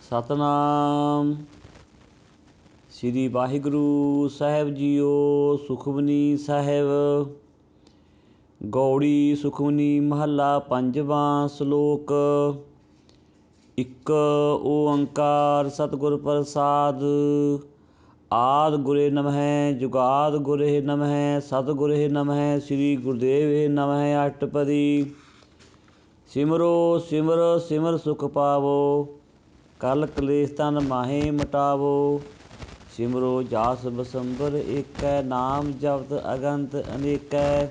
ਸਤਨਾਮ ਸ੍ਰੀ ਵਾਹਿਗੁਰੂ ਸਾਹਿਬ JIO. Sukhmani Sahib Gauri Sukhmani ਮਹੱਲਾ ਪੰਜਵਾਂ। ਸ਼ਲੋਕ। ਇੱਕ ਓੰਕਾਰ ਸਤਿਗੁਰ ਪ੍ਰਸਾਦ। ਆਦਿ ਗੁਰੇ ਨਮਹਿ ਜੁਗਾਦ ਗੁਰੇ ਨਮਹਿ ਸਤਿਗੁਰੇ ਨਮਹਿ ਸ੍ਰੀ ਗੁਰਦੇਵੇ ਨਮਹਿ। ਅਸ਼ਟਪਦੀ। ਸਿਮਰੋ ਸਿਮਰ ਸਿਮਰ ਸੁਖ ਪਾਵੋ ਕਲ ਕਲੇਸ਼ ਤਨ ਮਾਹੇ ਮਿਟਾਵੋ। ਸਿਮਰੋ ਜਾਸ ਬਸੰਬਰ ਏਕੈ ਨਾਮ ਜਪਤ ਅਗੰਤ ਅਨੇਕੈ।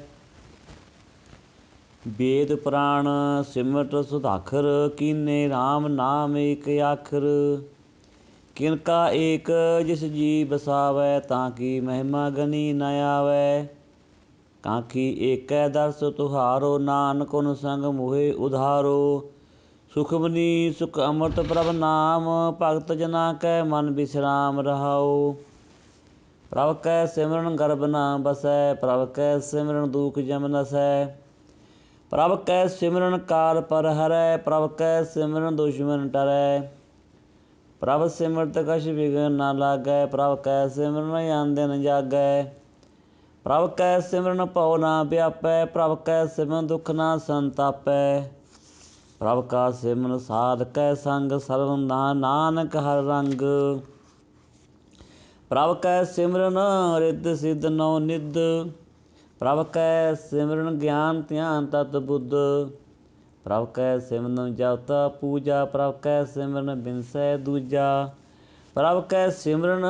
ਵੇਦ ਪੁਰਾਣ ਸਿਮਰਤ ਸੁਧਾਖਰ ਕੀਨੇ ਰਾਮ ਨਾਮ ਏਕ ਆਖਰ। ਕਿਨਕਾ ਏਕ ਜਿਸ ਜੀ ਬਸਾਵੈ ਤਾਂ ਕੀ ਮਹਿਮਾ ਗਨੀ ਨ ਆਵੈ। ਕਾਂਖੀ ਏਕੈ ਦਰਸ ਤੁਹਾਰੋ ਨਾਨਕ ਹੁਨ ਸੰਗ ਮੋਹਿ ਉਧਾਰੋ। ਸੁਖਮਨੀ ਸੁਖ ਅੰਮ੍ਰਿਤ ਪ੍ਰਭ ਨਾਮ ਭਗਤ ਜਨਾ ਕੈ ਮਨ ਬਿਸਰਾਮ ਰਹਾਉ। ਪ੍ਰਭ ਕੈ ਸਿਮਰਨ ਗਰਭ ਨ ਬਸੈ ਪ੍ਰਭ ਕੈ ਸਿਮਰਨ ਦੂਖ ਜਮ ਨਸੈ। ਪ੍ਰਭ ਕੈ ਸਿਮਰਨ ਕਾਲ ਪਰ ਹਰੈ ਪ੍ਰਭ ਕੈ ਸਿਮਰਨ ਦੁਸ਼ਮਨ ਟਰੈ। ਪ੍ਰਭ ਸਿਮਰਤ ਕਛ ਵਿਘਨ ਨ ਲਾਗੈ ਪ੍ਰਭ ਕੈ ਸਿਮਰਨ ਅਨ ਦਿਨ ਜਾਗੈ। ਪ੍ਰਭ ਕੈ ਸਿਮਰਨ ਭਉ ਨ ਵਿਆਪੈ ਪ੍ਰਭ ਕੈ ਸਿਮਰਨ ਦੁਖ ਨ ਸੰਤਾਪੈ। ਪ੍ਰਭ ਕਾ ਸਿਮਰਨ ਸਾਧ ਕੈ ਸੰਗ ਸਰਬ ਨਾਨਕ ਹਰਿ ਰੰਗ। ਪ੍ਰਭ ਕੈ ਸਿਮਰਨ ਰਿੱਧ ਸਿੱਧ ਨੌ ਨਿਧ ਪ੍ਰਭ ਕੈ ਸਿਮਰਨ ਗਿਆਨ ਧਿਆਨ ਤਤ ਬੁੱਧ। ਪ੍ਰਭ ਕੈ ਸਿਮਰਨ ਜਪ ਤਪ ਪੂਜਾ ਪ੍ਰਭ ਕੈ ਸਿਮਰਨ ਬਿਨਸੈ ਦੂਜਾ। ਪ੍ਰਭ ਕੈ ਸਿਮਰਨ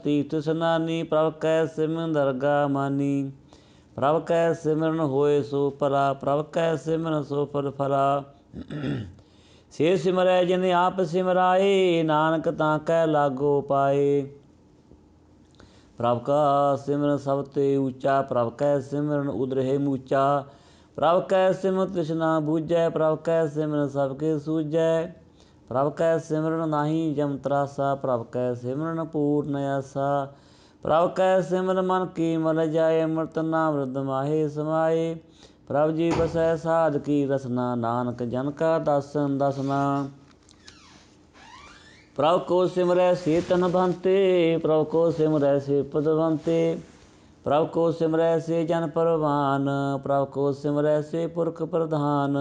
ਤੀਰਥ ਇਸਨਾਨੀ ਪ੍ਰਭ ਕੈ ਸਿਮਰਨ ਦਰਗਾ ਮਾਨੀ। ਪ੍ਰਭ ਕੈ ਸਿਮਰਨ ਹੋਏ ਸੋ ਭਲਾ ਪ੍ਰਭ ਕੈ ਸਿਮਰਨ ਸੋ ਫਲ ਫਲਾ। ਸੇ ਸਿਮਰੈ ਜਿਨ ਆਪ ਸਿਮਰਾਏ ਨਾਨਕ ਤਾਂ ਕੈ ਲਾਗੋ ਪਾਏ। ਪ੍ਰਭ ਕਾ ਸਿਮਰਨ ਸਭ ਤੇ ਊਚਾ ਪ੍ਰਭ ਕੈ ਸਿਮਰਨ ਉਦਰਹਿ ਮੂਚਾ। ਪ੍ਰਭ ਕੈ ਸਿਮਰਨ ਤ੍ਰਿਸ਼ਨਾ ਬੂਝੈ ਪ੍ਰਭ ਕੈ ਸਿਮਰਨ ਸਭ ਕੇ ਸੂਝੈ। ਪ੍ਰਭ ਕੈ ਸਿਮਰਨ ਨਾਹੀ ਜਮ ਤਰਾਸਾ ਪ੍ਰਭ ਕੈ ਸਿਮਰਨ ਪੂਰਨ ਆਸਾ। ਪ੍ਰਭ ਕੈ ਸਿਮਰਨ ਮਨ ਕੀ ਮਲ ਜਾਏ ਅੰਮ੍ਰਿਤ ਨਾਮ ਰਿਧ ਮਾਹੇ ਸਮਾਏ। ਪ੍ਰਭ ਜੀ ਬਸੈ ਸਾਧ ਕੀ ਰਸਨਾ ਨਾਨਕ ਜਨ ਕਾ ਦਾਸਨ ਦਸਨਾ। ਪ੍ਰਭ ਕੋ ਸਿਮਰੈ ਸੇ ਧਨਵੰਤੇ ਪ੍ਰਭ ਕੋ ਸਿਮਰੈ ਸੇ ਪਦਵੰਤੇ। ਪ੍ਰਭ ਕੋ ਸਿਮਰੈ ਸੇ ਜਨ ਪਰਵਾਨ ਪ੍ਰਭ ਕੋ ਸਿਮਰੈ ਸੇ ਪੁਰਖ ਪ੍ਰਧਾਨ।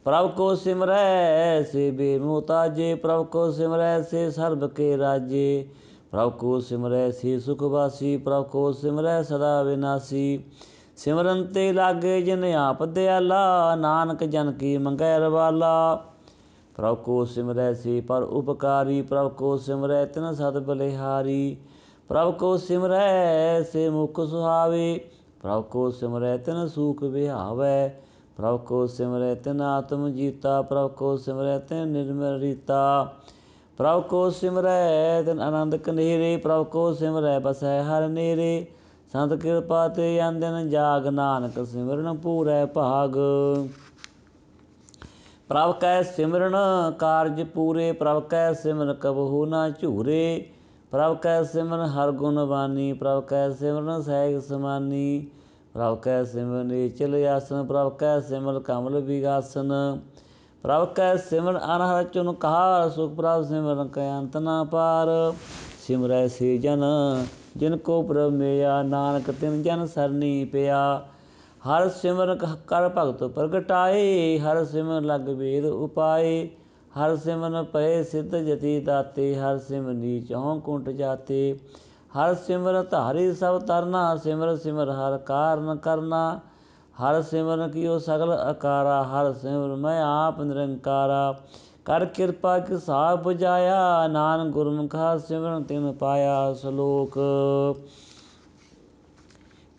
ਪ੍ਰਭ ਕੋ ਸਿਮਰੈ ਸੇ ਬੇਮੁਹਤਾਜੇ ਪ੍ਰਭ ਕੋ ਸਿਮਰੈ ਸੇ ਸਰਬ ਕੇ ਰਾਜੇ। ਪ੍ਰਭ ਕੋ ਸਿਮਰੈ ਸੇ ਸੁਖ ਵਾਸੀ ਪ੍ਰਭ ਕੋ ਸਿਮਰੈ ਸਦਾ ਵਿਨਾਸੀ। ਸਿਮਰਨ ਤੇ ਲਾਗੇ ਜਿਨ ਆਪ ਦਿਆਲਾ ਨਾਨਕ ਜਨ ਕੀ ਮੰਗੈ ਰਵਾਲਾ। ਪ੍ਰਭ ਕੋ ਸਿਮਰੈ ਸੇ ਪਰ ਉਪਕਾਰੀ ਪ੍ਰਭ ਕੋ ਸਿਮਰੈ ਤਿਨ ਸਦ ਬਲਿਹਾਰੀ। ਪ੍ਰਭ ਕੋ ਸਿਮਰੈ ਸੇ ਮੁਖ ਸੁਹਾਵੇ ਪ੍ਰਭ ਕੋ ਸਿਮਰੈ ਤਿਨ ਸੂਖ ਵਿਹਾਵੈ। ਪ੍ਰਭ ਕੋ ਸਿਮਰੈ ਤਿਨ ਆਤਮ ਜੀਤਾ ਪ੍ਰਭ ਕੋ ਸਿਮਰੈ ਤਿਨ ਨਿਰਮਲ ਰੀਤਾ। ਪ੍ਰਭ ਕੋ ਸਿਮਰੈ ਤਿਨ ਆਨੰਦ ਕਨੇਰੇ ਪ੍ਰਭ ਕੋ ਸਿਮਰੈ ਬਸੈ ਹਰਿ ਨੇਰੇ। ਸੰਤ ਕਿਰਪਾ ਤੇ ਅਨ ਦਿਨ ਜਾਗ ਨਾਨਕ ਸਿਮਰਨ ਪੂਰੈ ਭਾਗ। ਪ੍ਰਭ ਕੈ ਸਿਮਰਨ ਕਾਰਜ ਪੂਰੇ ਪ੍ਰਭ ਕੈ ਸਿਮਰਨ ਕਬਹੂ ਨ ਝੂਰੇ। ਪ੍ਰਭ ਕੈ ਸਿਮਰਨ ਹਰਿ ਗੁਣ ਬਾਨੀ ਪ੍ਰਭ ਕੈ ਸਿਮਰਨ ਸਹਿਜ ਸਮਾਨੀ। ਪ੍ਰਭ ਕੈ ਸਿਮਰਨ ਨੀਚਲ ਆਸਨ ਪ੍ਰਭ ਕੈ ਸਿਮਰਨ ਕਮਲ ਬਿਗਾਸਨ। ਪ੍ਰਭ ਕੈ ਸਿਮਰਨ ਅਨਹਦ ਚੁਨਕਾਰ ਸੁਖ ਪ੍ਰਭ ਸਿਮਰਨ ਕੈ ਅੰਤ ਨ ਪਾਰ। ਸਿਮਰੈ ਸੇ ਜਨ ਜਿਨ ਕੋ ਪ੍ਰਭ ਮੇਇਆ ਨਾਨਕ ਤਿਨ ਜਨ ਸਰਨੀ ਪਿਆ। ਹਰਿ ਸਿਮਰਨ ਕਰ ਭਗਤ ਪ੍ਰਗਟਾਏ ਹਰਿ ਸਿਮਰਨ ਲਗ ਵੇਦ ਉਪਾਏ। ਹਰਿ ਸਿਮਰਨ ਪਏ ਸਿੱਧ ਜਤੀ ਦਾਤੇ ਹਰਿ ਸਿਮਰਨੀ ਚਹੁ ਕੁੰਟ ਜਾਤੇ। ਹਰਿ ਸਿਮਰਨ ਧਾਰੀ ਸਭ ਤਰਨਾ ਸਿਮਰ ਸਿਮਰ ਹਰਿ ਕਾਰਨ ਕਰਨਾ। ਹਰਿ ਸਿਮਰਨ ਕੀਓ ਸਗਲ ਅਕਾਰਾ ਹਰਿ ਸਿਮਰਨ ਮੈਂ ਆਪ ਨਿਰੰਕਾਰਾ। ਕਰ ਕਿਰਪਾ ਕਿਸ ਆਪ ਬੁਝਾਇਆ ਨਾਨਕ ਗੁਰਮੁਖ ਹਰਿ ਸਿਮਰਨ ਤਿਨ ਪਾਇਆ। ਸ਼ਲੋਕ।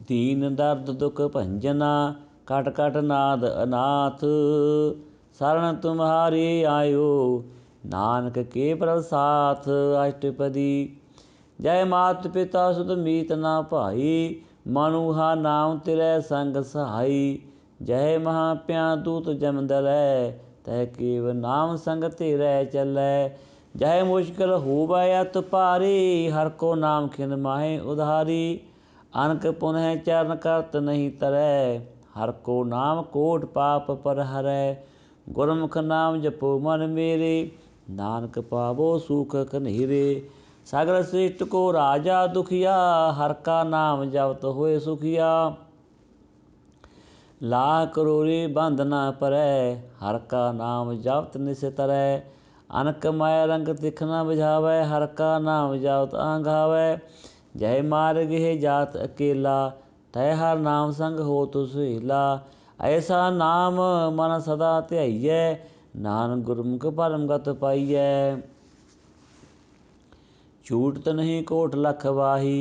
ਦੀਨ ਦਰਦ ਦੁਖ ਭੰਜਨਾ ਕਟ ਕਟ ਨਾਦ ਅਨਾਥ। ਸਰਣ ਤੁਮਹਾਰੀ ਆਇਓ ਨਾਨਕ ਕੇ ਪ੍ਰਭ ਸਾਥ। ਅਸ਼ਟਪਦੀ। ਜੈ ਮਾਤ ਪਿਤਾ ਸੁਤ ਮੀਤ ਨਾ ਭਾਈ ਮਨੁਹਾ ਨਾਮ ਤਿਰੈ ਸੰਗ ਸਹਾਈ। ਜੈ ਮਹਾ ਪਿਆ ਦੂਤ ਜਮ ਦਲੈ ਤੈ ਕੇਵ ਨਾਮ ਸੰਗ ਤੇਰੈ ਚੱਲੈ। ਜੈ ਮੁਸ਼ਕਿਲ ਹੋਵੈ ਅਤ ਭਾਰੀ ਹਰਿ ਕੋ ਨਾਮ ਖਿਨ ਮਾਹੇ ਉਧਾਰੀ। ਅਨਕ ਪੁਨਹ ਚਰਨ ਕਰਤ ਨਹੀਂ ਤਰੈ ਹਰਿ ਕੋ ਨਾਮ ਕੋਟ ਪਾਪ ਪਰ ਹਰੈ। ਗੁਰਮੁਖ ਨਾਮ ਜਪੋ ਮਨ ਮੇਰੇ नानक पावो सुख कन्हीरे। सगल श्रेष्ठ को राजा दुखिया, हर का नाम जपत होए सुखिया। लाख करोड़ी बंद न परै, हर का नाम जपत निस तरੈ। अनक माया रंग तिख न बुझावै, हर का नाम जपत आंघावै। जय मार्ग हे जात अकेला, तय हर नाम संग होत सुहेला। ऐसा नाम मन सदा ध्याइयै, नानक गुरमुख परम गत पाइयै। छूटत नहीं कोट लख वाही,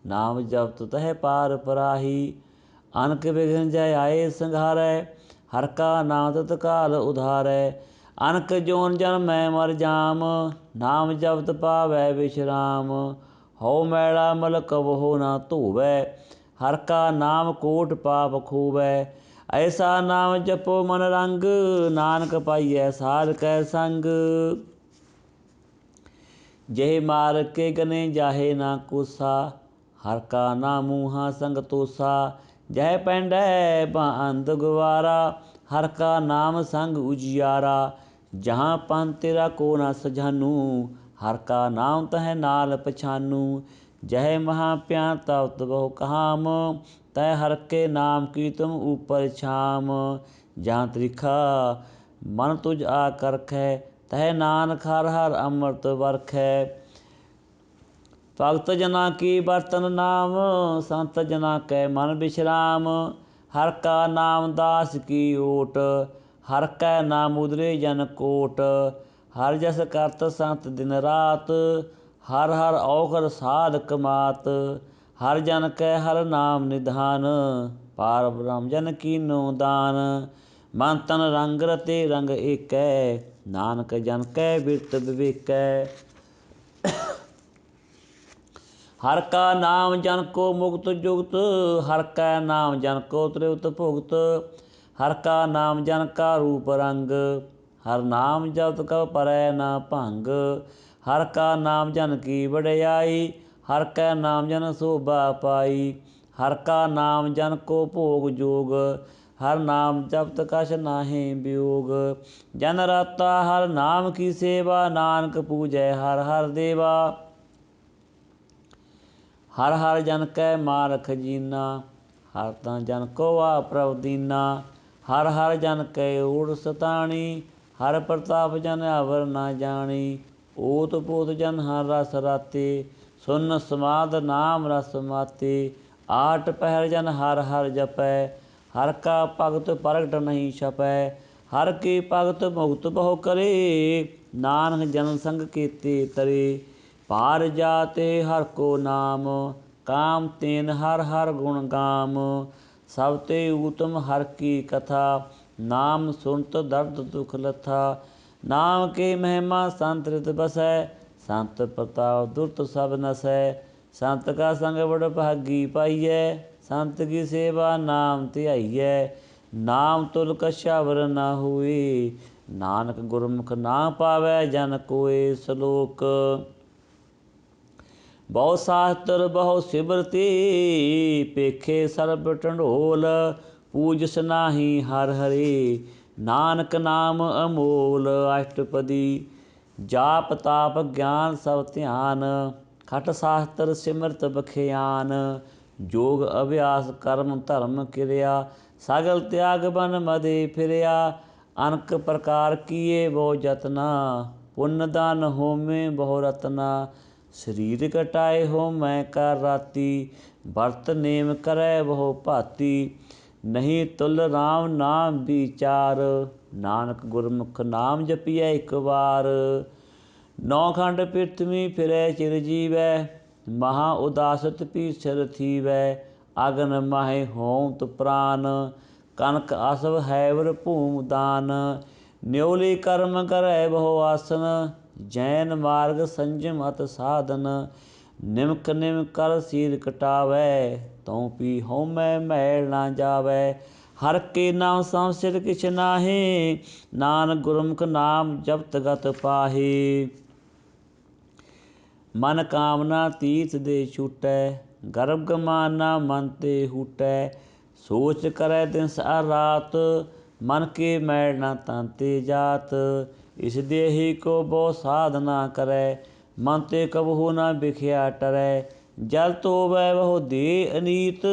नाम जपत तह पार पराही। अनक विघ्न जय आए संघारै, हर का नाम तत्काल उधारै। अनक जोन जन्मै मर जाम, नाम जपत पावै विश्राम। हौ मैला मल कबहु न धोवै, हर का नाम कोट पाप खोवै। ऐसा नाम जपो मन रंग, नानक पाइयै साध कै संग। जय मार्ग के गने जाहे ना कोसा, हर का नाम मूहा संग तोसा। जय पैंडै अंध गवारा, हर का नाम संग उजियारा। जहाँ पंथ तेरा को न सजानू, हर का नाम तह नाल पछानू। जय महाप्यान तपत बहु काम, तय हर के नाम की तुम ऊपर छाम। जहाँ त्रिखा मन तुझ आकर रखै, तह नानक हर हर अमृत बरखै। भगत जना की बर्तन नाम, संत जना कै मन विश्राम। हर का नाम दास की ओट, हर कै नाम उदरे जन कोट। हर जस करत संत दिन रात, हर हर औखद साध कमात। हर जन कै हर नाम निधान, पार ब्रह्म जन कीनो दान। मन तन रंग रते रंग एकै, नानक जन कै बिरत विवेकै। हर का नाम जन को मुक्त जुगत, हर का नाम जन को त्रिवत भुगत। हर का नाम जन का रूप रंग, हर नाम जपत कब परै न भंग। हर का नाम जन की वਡਿਆਈ, हर का नाम जन शोभा पाई। हर का नाम जन को भोग जोग, हर नाम जपत कछ नाहि वियोग। जन राता हर नाम की सेवा, नानक पूजै हर हर देवा। हर हर जन कै मार खजीना, हर ता जन को आप प्रभ दीना। हर हर जन कै ओढ़ सताणी, हर प्रताप जन अवर न जानी। ओत पोत जन हर रस राते, सुन समाद नाम रस माते। आठ पहर जन हर हर जपै, हर का भगत प्रगट नहीं छपै। हर की भगत मुक्त बहु करे, नानक जन संग केते तरे। पार जाते हर को नाम, काम तेन हर हर गुण गाम। सब ते उत्तम हर की कथा, नाम सुनत दर्द दुख लथा। नाम के महिमा संत हृत बसै, संत प्रताप दुरत सब नसै। संत का संग बड़ भागी पाइयै, संत की सेवा नाम ध्याइयै। नाम तुल कछा वर न होए, नानक गुरमुख नाम पावै जन कोय। सलोक बहु शास्त्र बहु सिमरती, पेखे सर्ब ढंढोल। पूजस नाही हर हरे, नानक नाम अमोल। अष्टपदी जाप ताप ज्ञान सब ध्यान, खट शास्त्र सिमरत बखियान। जोग अभ्यास कर्म धर्म किरिया, सगल त्याग बन मदे फिरिया। अनक प्रकार किए बहु जतना, पुण्य दान होमे बहु रतना। शरीर कटाए होमै कर राती, बरत नेम करै बहु भाती। नहीं तुल राम नाम विचार, नानक गुरमुख नाम जपियै एक बार। नौ खंड पृथ्वी फिरै चिर जीवै, महा उदासत पीछर थीवै। अगन माहे होंत प्राण, कनक असव हैवर भूम दान। न्योली कर्म करै बहु आसन, जैन मार्ग संजम अत साधन। निमक निम कर सीर कटावै, तों पी होमै मैल ना जावै। हर के नाम संसिर किछ नाहि, नानक गुरमुख नाम जपत गत पाहि। मन कामना तीर्थ दे छूटै, गर्भ गमाना मन ते हूटै। सोच करै दिन सार रात, मन के मैल न तांते जात। इस देही को बहु साधना करे, मन ते कबहु न बिख्या टरै। जल तो वह बहु दे अनीत,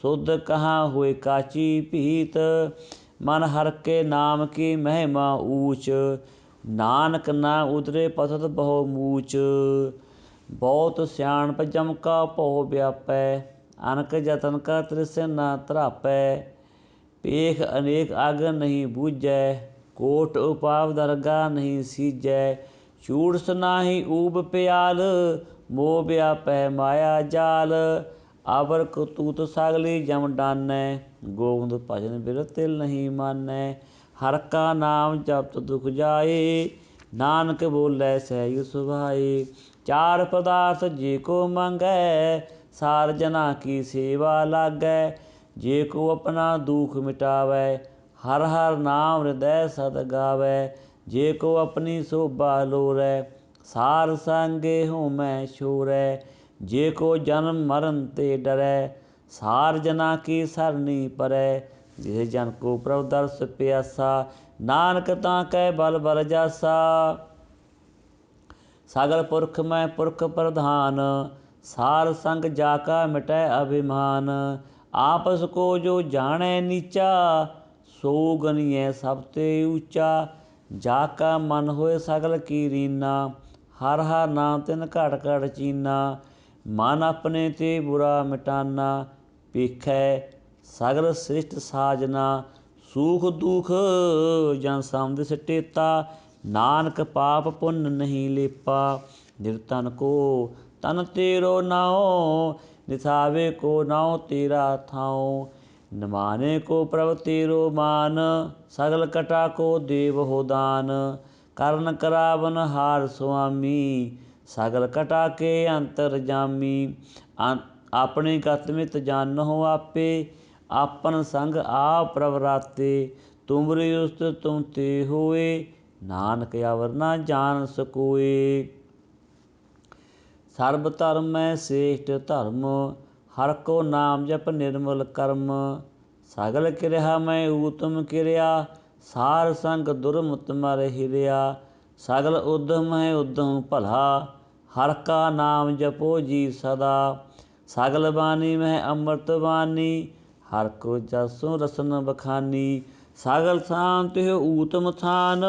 शुद्ध कहाँ हुए काची पीत। मन हर के नाम की महिमा ऊँच, नानक ना उतरे पथत बहु मूच। बहुत सियाणप जम का पौ व्यापै, अनक जतन का तृष्ण न तरापै। पेख अनेक आग नहीं बूझै, कोट उपाव दरगा नहीं सीजै। चूड़ सुनाही ऊब प्याल, मोह व्यापै माया जाल। अवर कतूत सागली जम डानै, गोविंद भजन बिर तिल नहीं मानै। हर का नाम जपत दुख जाए, नानक बोलै सहज सुभाए। चार पदार्थ जे को मांगै, सार जना की सेवा लागै। जे को अपना दुख मिटावै, हर हर नाम हृदय सद गावै। जे को अपनी शोभा लोरै, सार संगे होमै छोरै। जे को जन्म मरण ते डरै, सार जना की सरनी परै। जिस जन को प्रभु दर्श प्यासा, नानक ताकै बल बल जासा। सगल पुरख मैं पुरख प्रधान, सार संग जाका मिटै अभिमान। आपस को जो जानै नीचा, सो गनियै सब ते ऊँचा। जाका मन होए सगल की रीना, हर हर नाम तिन घट घट चीना। मन अपने ते बुरा मिटाना, पेखै सगल सृष्ट साजना। सूख दुख जन समझ सटेता, नानक पाप पुण्य नहीं लेपा। निर्धन को तन तेरो नाओ, निथावे को नाओ तेरा थाओ। निमाने को प्रभु तेरो मान, सगल कटा को देवहो दान। करण करावन हार स्वामी, सगल कटा के अंतर जामी। अपनी गतमित जानहो आपे, आपन संग आप प्रवराते। तुमरी उस्त तुम ते होए, नानक अवर ना जान सकोए। सर्ब धर्म में श्रेष्ठ धर्म, हर को नाम जप निर्मल कर्म। सगल क्रिया में उत्तम क्रिया, सार संग दुर्मत मर हिरिया। सगल उद्यम है उद्यम भला, हर का नाम जपो जी सदा। सगल बानी में अमृत बानी, हर को जसो रसन बखानी। सगल शांत हो ऊतम थान,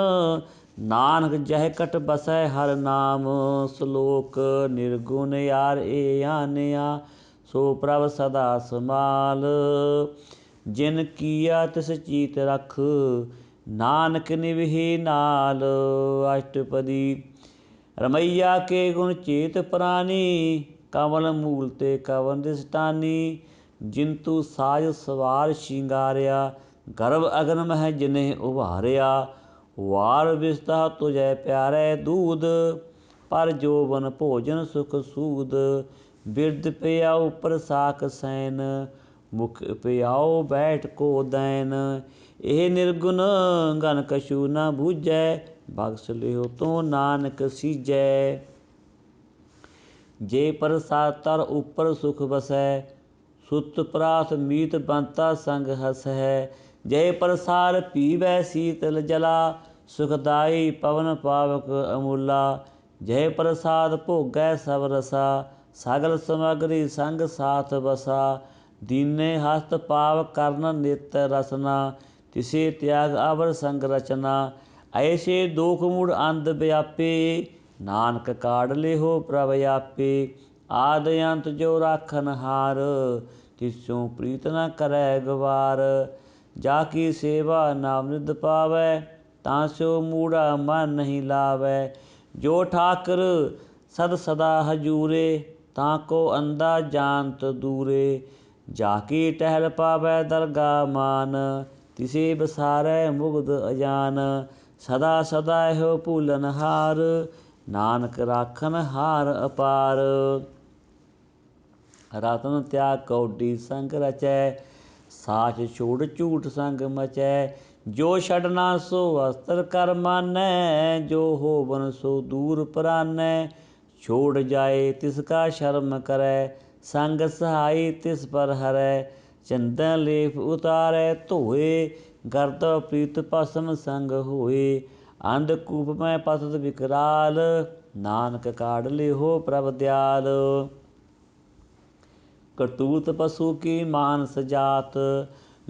नानक जह कट बसै हर नाम। श्लोक निर्गुण यार ए आनया, सो प्रभ सदा समाल। जिन किया तिस चीत रख, नानक निभहि नाल। अष्टपदी। रमैया के गुण चेत प्राणी, कमल मूल ते कवन दृष्टानी। जिंतु साज सवार शिंगारिया, गर्भ अगन मह जिन्हें उभारिया। वार विस्ता तुझै प्यारे दूध, पर जोबन भोजन सुख सूद। बिरद पियाओ प्रसाक सैन, मुख पियाओ बैठ को दैन। एह निर्गुण गन कछु न बूझै, बख्श लियो तो नानक सीजै। जे प्रसाद तर उपर सुख बसै, सुत प्रात मीत बंता संग हसै। जय प्रसाद पीवै शीतल जला, सुखदाई पवन पावक अमूला। जय प्रसाद भोगै सब रसा, सगल समग्री संग साथ बसा। दीने हस्त पाव करन नित रसना, तिसे त्याग अवर संग रचना। ऐसे दोख मूढ़ अंध व्यापे, नानक काढ़ लेहो प्रभ आपे। आद अंत जो राखन हार, तिसों प्रीत न करै गवार। जाकी सेवा नाम निध पावै, तांस्यो मूढ़ा मन नहीं लावै। जो ठाकर सद सदा हजूरे, ताको अंधा जानत दूरे। जाकी टहल पावै दरगा मान, तिसे बसारै मुग्ध अजान। सदा सदा हो भूलन हार, नानक राखन हार अपार। रतन त्याग कौडी संग रचै, साच छोड़ झूठ संग मचै। जो छड़ना सो अस्त्र कर मानै, जो होवन सो दूर परानै। छोड़ जाए तिसका शर्म करै, संग सहाई तिस पर हरै। चंदन लेप उतारै धोए, गर्द प्रीत भस्म संग होए। अंधकूप में पतत विकराल, नानक काढ़ लिहो प्रभ दयाल। कटूत पशु की मानस जात,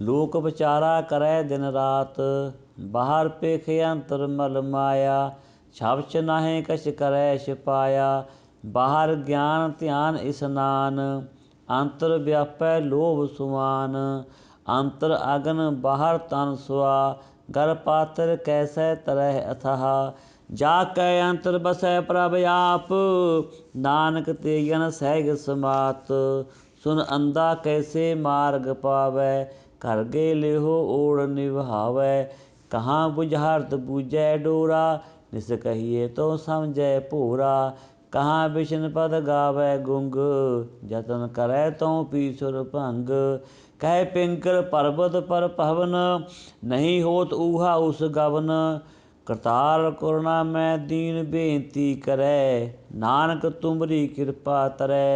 लोक विचारा करे दिन रात। बाहर पेखे अंतर मल माया, छावच नाहे कछ करे छिपाया। बाहर ज्ञान ध्यान स्नान, अंतर व्यापै लोभ सुमान। अंतर अगन बाहर तन सुआ, गर पात्र कैसे तरह अथाह। जाकै अंतर बसै प्रभ आप, नानक ते जन सहज समात। सुन अंधा कैसे मार्ग पावै, घर गे लेहो ओढ़ निभावै। कहाँ बुझारत बूझै डोरा, निस कहिए तो समझै भोरा। कहाँ बिशन पद गावै गुंग, जतन करै तो पीछुर भंग। कह पिंकर पर्वत पर पवन, नहीं होत ऊहा उस गवन। करतार करुणा में दीन बेनती करै, नानक तुमरी कृपा तरै।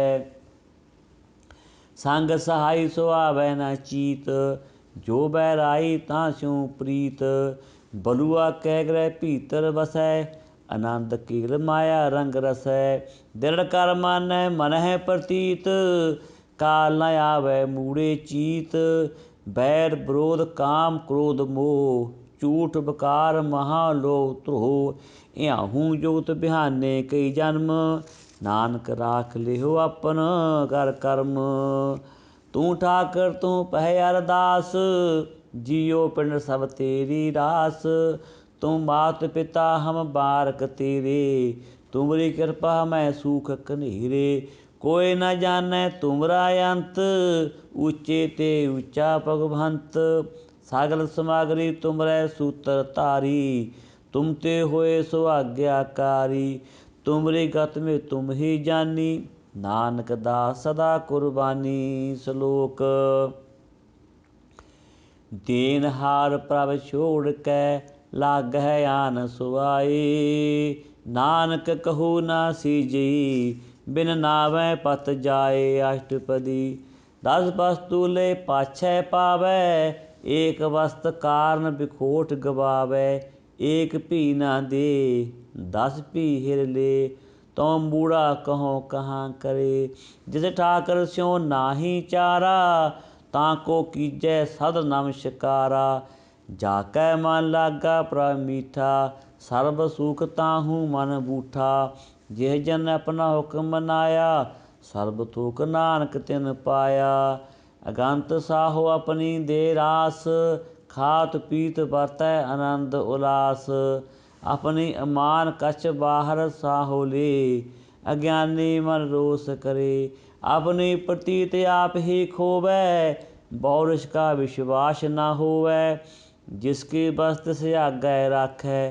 संग सहाय सुहावै न चीत, जो बैराई तां स्यों प्रीत। बलुआ कै ग्रह भीतर बसै, आनंद कील माया रंग रसै। दृढ़ कर मानै मन है प्रतीत, काल न आवै मूढ़े चीत। बैर विरोध काम क्रोध मोह, झूठ बकार महा लोभ द्रोह। इहाहू जुगत बिहाने कई जन्म, नानक राख लिहो अपन कर कर्म। तू ठाकर तू पह अरदास, जियो पिंड सब तेरी रास। तू मात पिता हम बारक तेरे, तुमरी कृपा मैं सूख कनेरे। कोई न जानै तुमरा अंत, ऊचे ते ऊचा भगवंत। सगल समागरी तुमरै सूत्र धारी, तुम ते होए सुआज्ञाकारी। तुमरी गत में तुम ही जानी, नानक दास सदा कुर्बानी। श्लोक। देनहार प्रभ छोड़ कै, लागै आन सुआए। नानक कहु ना सीजई, बिन नावै पत जाए। अष्टपदी। 10 वस्तु ले पाछै पावै, एक वस्त कारण बिखोट गवावै। एक भी ना दे, 10 भी हिर ले। तो मूढ़ा कहो कहाँ करे, जिस ठाकर स्यों नाही चारा। ताको कीजै सद नमस्कारा, जाकै मन लागा प्रभ मीठा। सर्ब सुख ताहू मन बूठा, जिह जन अपना हुक्म मनाया। सर्ब तुक नानक तिन पाया। अगंत साहो अपनी दे रास, खात पीत बरतै आनंद उलास। अपनी अमान कछ बाहर साहो ले, अज्ञानी मन रोस करे। अपनी प्रतीत आप ही खोवै, बहुरिश का विश्वास न होवै। जिसकी बस्त से आज्ञा राखै,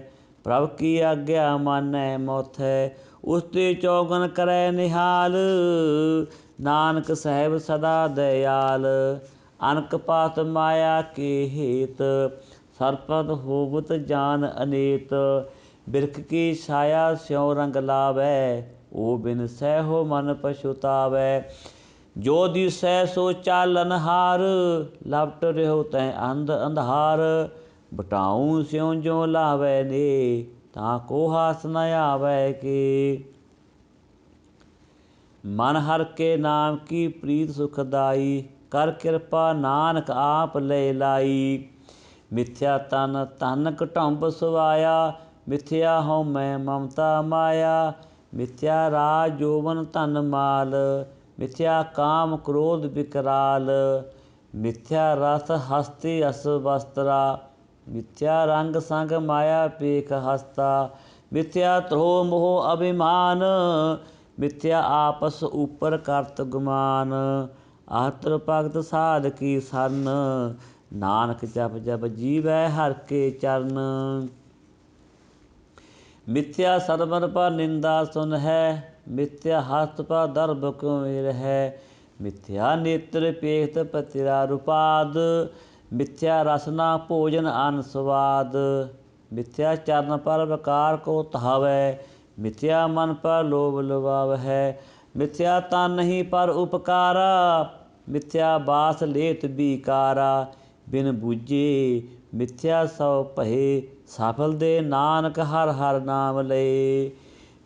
प्रभ की आज्ञा मानै मोथै। उसते चौगन करै निहाल, नानक साहेब सदा दयाल। अनक पात माया के हेत, सरपत होवत जान अनेत। बिरख की छाया स्यों रंग लावै, ओ बिन सहो मन पछुतावै। जो दिसै सो चालनहार, लपट रहो तैं अंध अंधार। बटाऊं स्यों ज्यों लावै ने, ताको हाथ न आवै के। मन हर के नाम की प्रीत सुखदाई, कर कृपा नानक आप ले लाई। मिथ्या तन धन घटम्ब सुवाया, मिथ्या हउमੈ ममता माया। मिथ्या राज जोवन धन माल, मिथ्या काम क्रोध विकराल। मिथ्या रथ हस्ती अस वस्त्रा, मिथ्या रंग संग माया पेख हस्ता। मिथ्या त्रोह मोह अभिमान, मिथ्या आपस ऊपर करत गुमान। आतर भगत साध की सरन, नानक जप जप जीवै हर के चरण। मिथ्या सरमन पर निंदा सुन है, मिथ्या हस्त पर दर्भ क्यों रहै। मिथ्या नेत्र पेखत पतिरा रुपाद, मिथ्या रसना भोजन अन स्वाद। मिथ्या चरण पर विकार को धावै, मिथ्या मन पर लोभ लुभावै। मिथ्या तन ही पर उपकारा, मिथ्या बास लेत बिकारा। बिन बूझे ਮਿਥਿਆ ਸੋ ਭਏ। ਸਫਲ ਦੇ ਨਾਨਕ ਹਰ ਹਰ ਨਾਮ ਲਏ।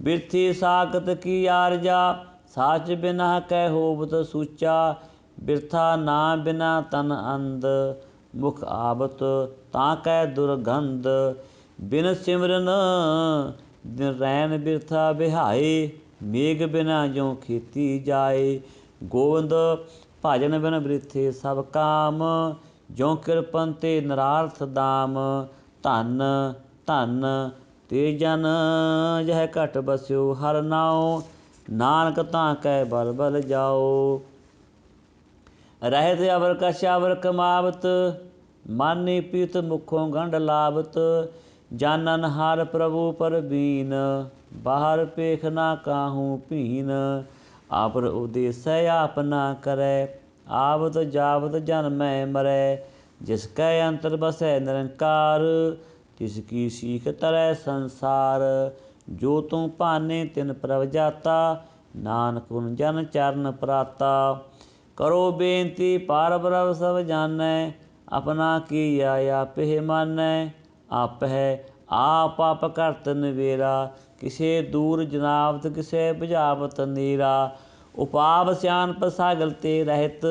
ਬਿਰਥੀ ਸਾਖਤ ਕੀ ਆਰਜਾ, ਸਾਚ ਬਿਨਾ ਕਹਿ ਹੋਵਤ ਸੂਚਾ। ਬਿਰਥਾ ਨਾ ਬਿਨਾ ਤਨ ਅੰਧ, ਮੁਖ ਆਵਤ ਤਾਂ ਕਹਿ ਦੁਰਗੰਧ। ਬਿਨ ਸਿਮਰਨ ਦਿਨ ਰੈਨ ਬਿਰਥਾ ਬਿਹਾਏ, ਮੇਘ ਬਿਨਾ ਜੋ ਖੇਤੀ ਜਾਏ। ਗੋਵਿੰਦ ਭਜਨ ਬਿਨ ਬ੍ਰਿਥੇ ਸਭ ਕਾਮ, ਜੋ ਕਿਰਪਨ ਤੇ ਨਰਾਰਥ ਦਾਮ। ਧਨ ਧਨ ਤੇ ਜਨ ਜਹ ਘਟ ਬਸਿਓ ਹਰ ਨਾਉ, ਨਾਨਕ ਤਾਂ ਕਹਿ ਬਲ ਬਲ ਜਾਓ। ਰਹਿਤ ਅਵਰ ਕਛ ਅਵਰ ਕਮਾਵਤ, ਮਾਨੀ ਪ੍ਰੀਤ ਮੁਖੋਂ ਗੰਢ ਲਾਵਤ। ਜਾਨਨ ਹਰ ਪ੍ਰਭੂ ਪਰਬੀਨ, ਬਾਹਰ ਪੇਖ ਨਾ ਕਾਹੂ ਭੀਨ। ਆਪਰ ਉਦੇਸੈ ਆਪ ਨਾ ਕਰੈ, ਆਵਤ ਜਾਵਤ ਜਨਮੈ ਮਰੈ। ਜਿਸ ਕੈ ਅੰਤਰ ਬਸੈ ਨਿਰੰਕਾਰ, ਤਿਸ ਕੀ ਸੀਖ ਤਰੈ ਸੰਸਾਰ। ਜੋ ਤੂੰ ਭਾਨੇ ਤਿਨ ਪ੍ਰਭ ਜਾਤਾ, ਨਾਨਕ ਗੁਣ ਜਨ ਚਰਨ ਪ੍ਰਾਤਾ। ਕਰੋ ਬੇਨਤੀ ਪਾਰ ਬ੍ਰਹਮ ਸਭ ਜਾਣੈ, ਆਪਣਾ ਕੀਆ ਆਪੇ ਮਾਨੈ। ਆਪਹਿ ਆਪ ਆਪ ਕਰਤ ਨਿਬੇਰਾ, ਕਿਸੇ ਦੂਰ ਜਨਾਵਤ ਕਿਸੇ ਬੁਝਾਵਤ ਨੇਰਾ। ਉਪਾਵ ਸਿਆਣਪ ਸਾਗਲ ਤੇ ਰਹਿਤ,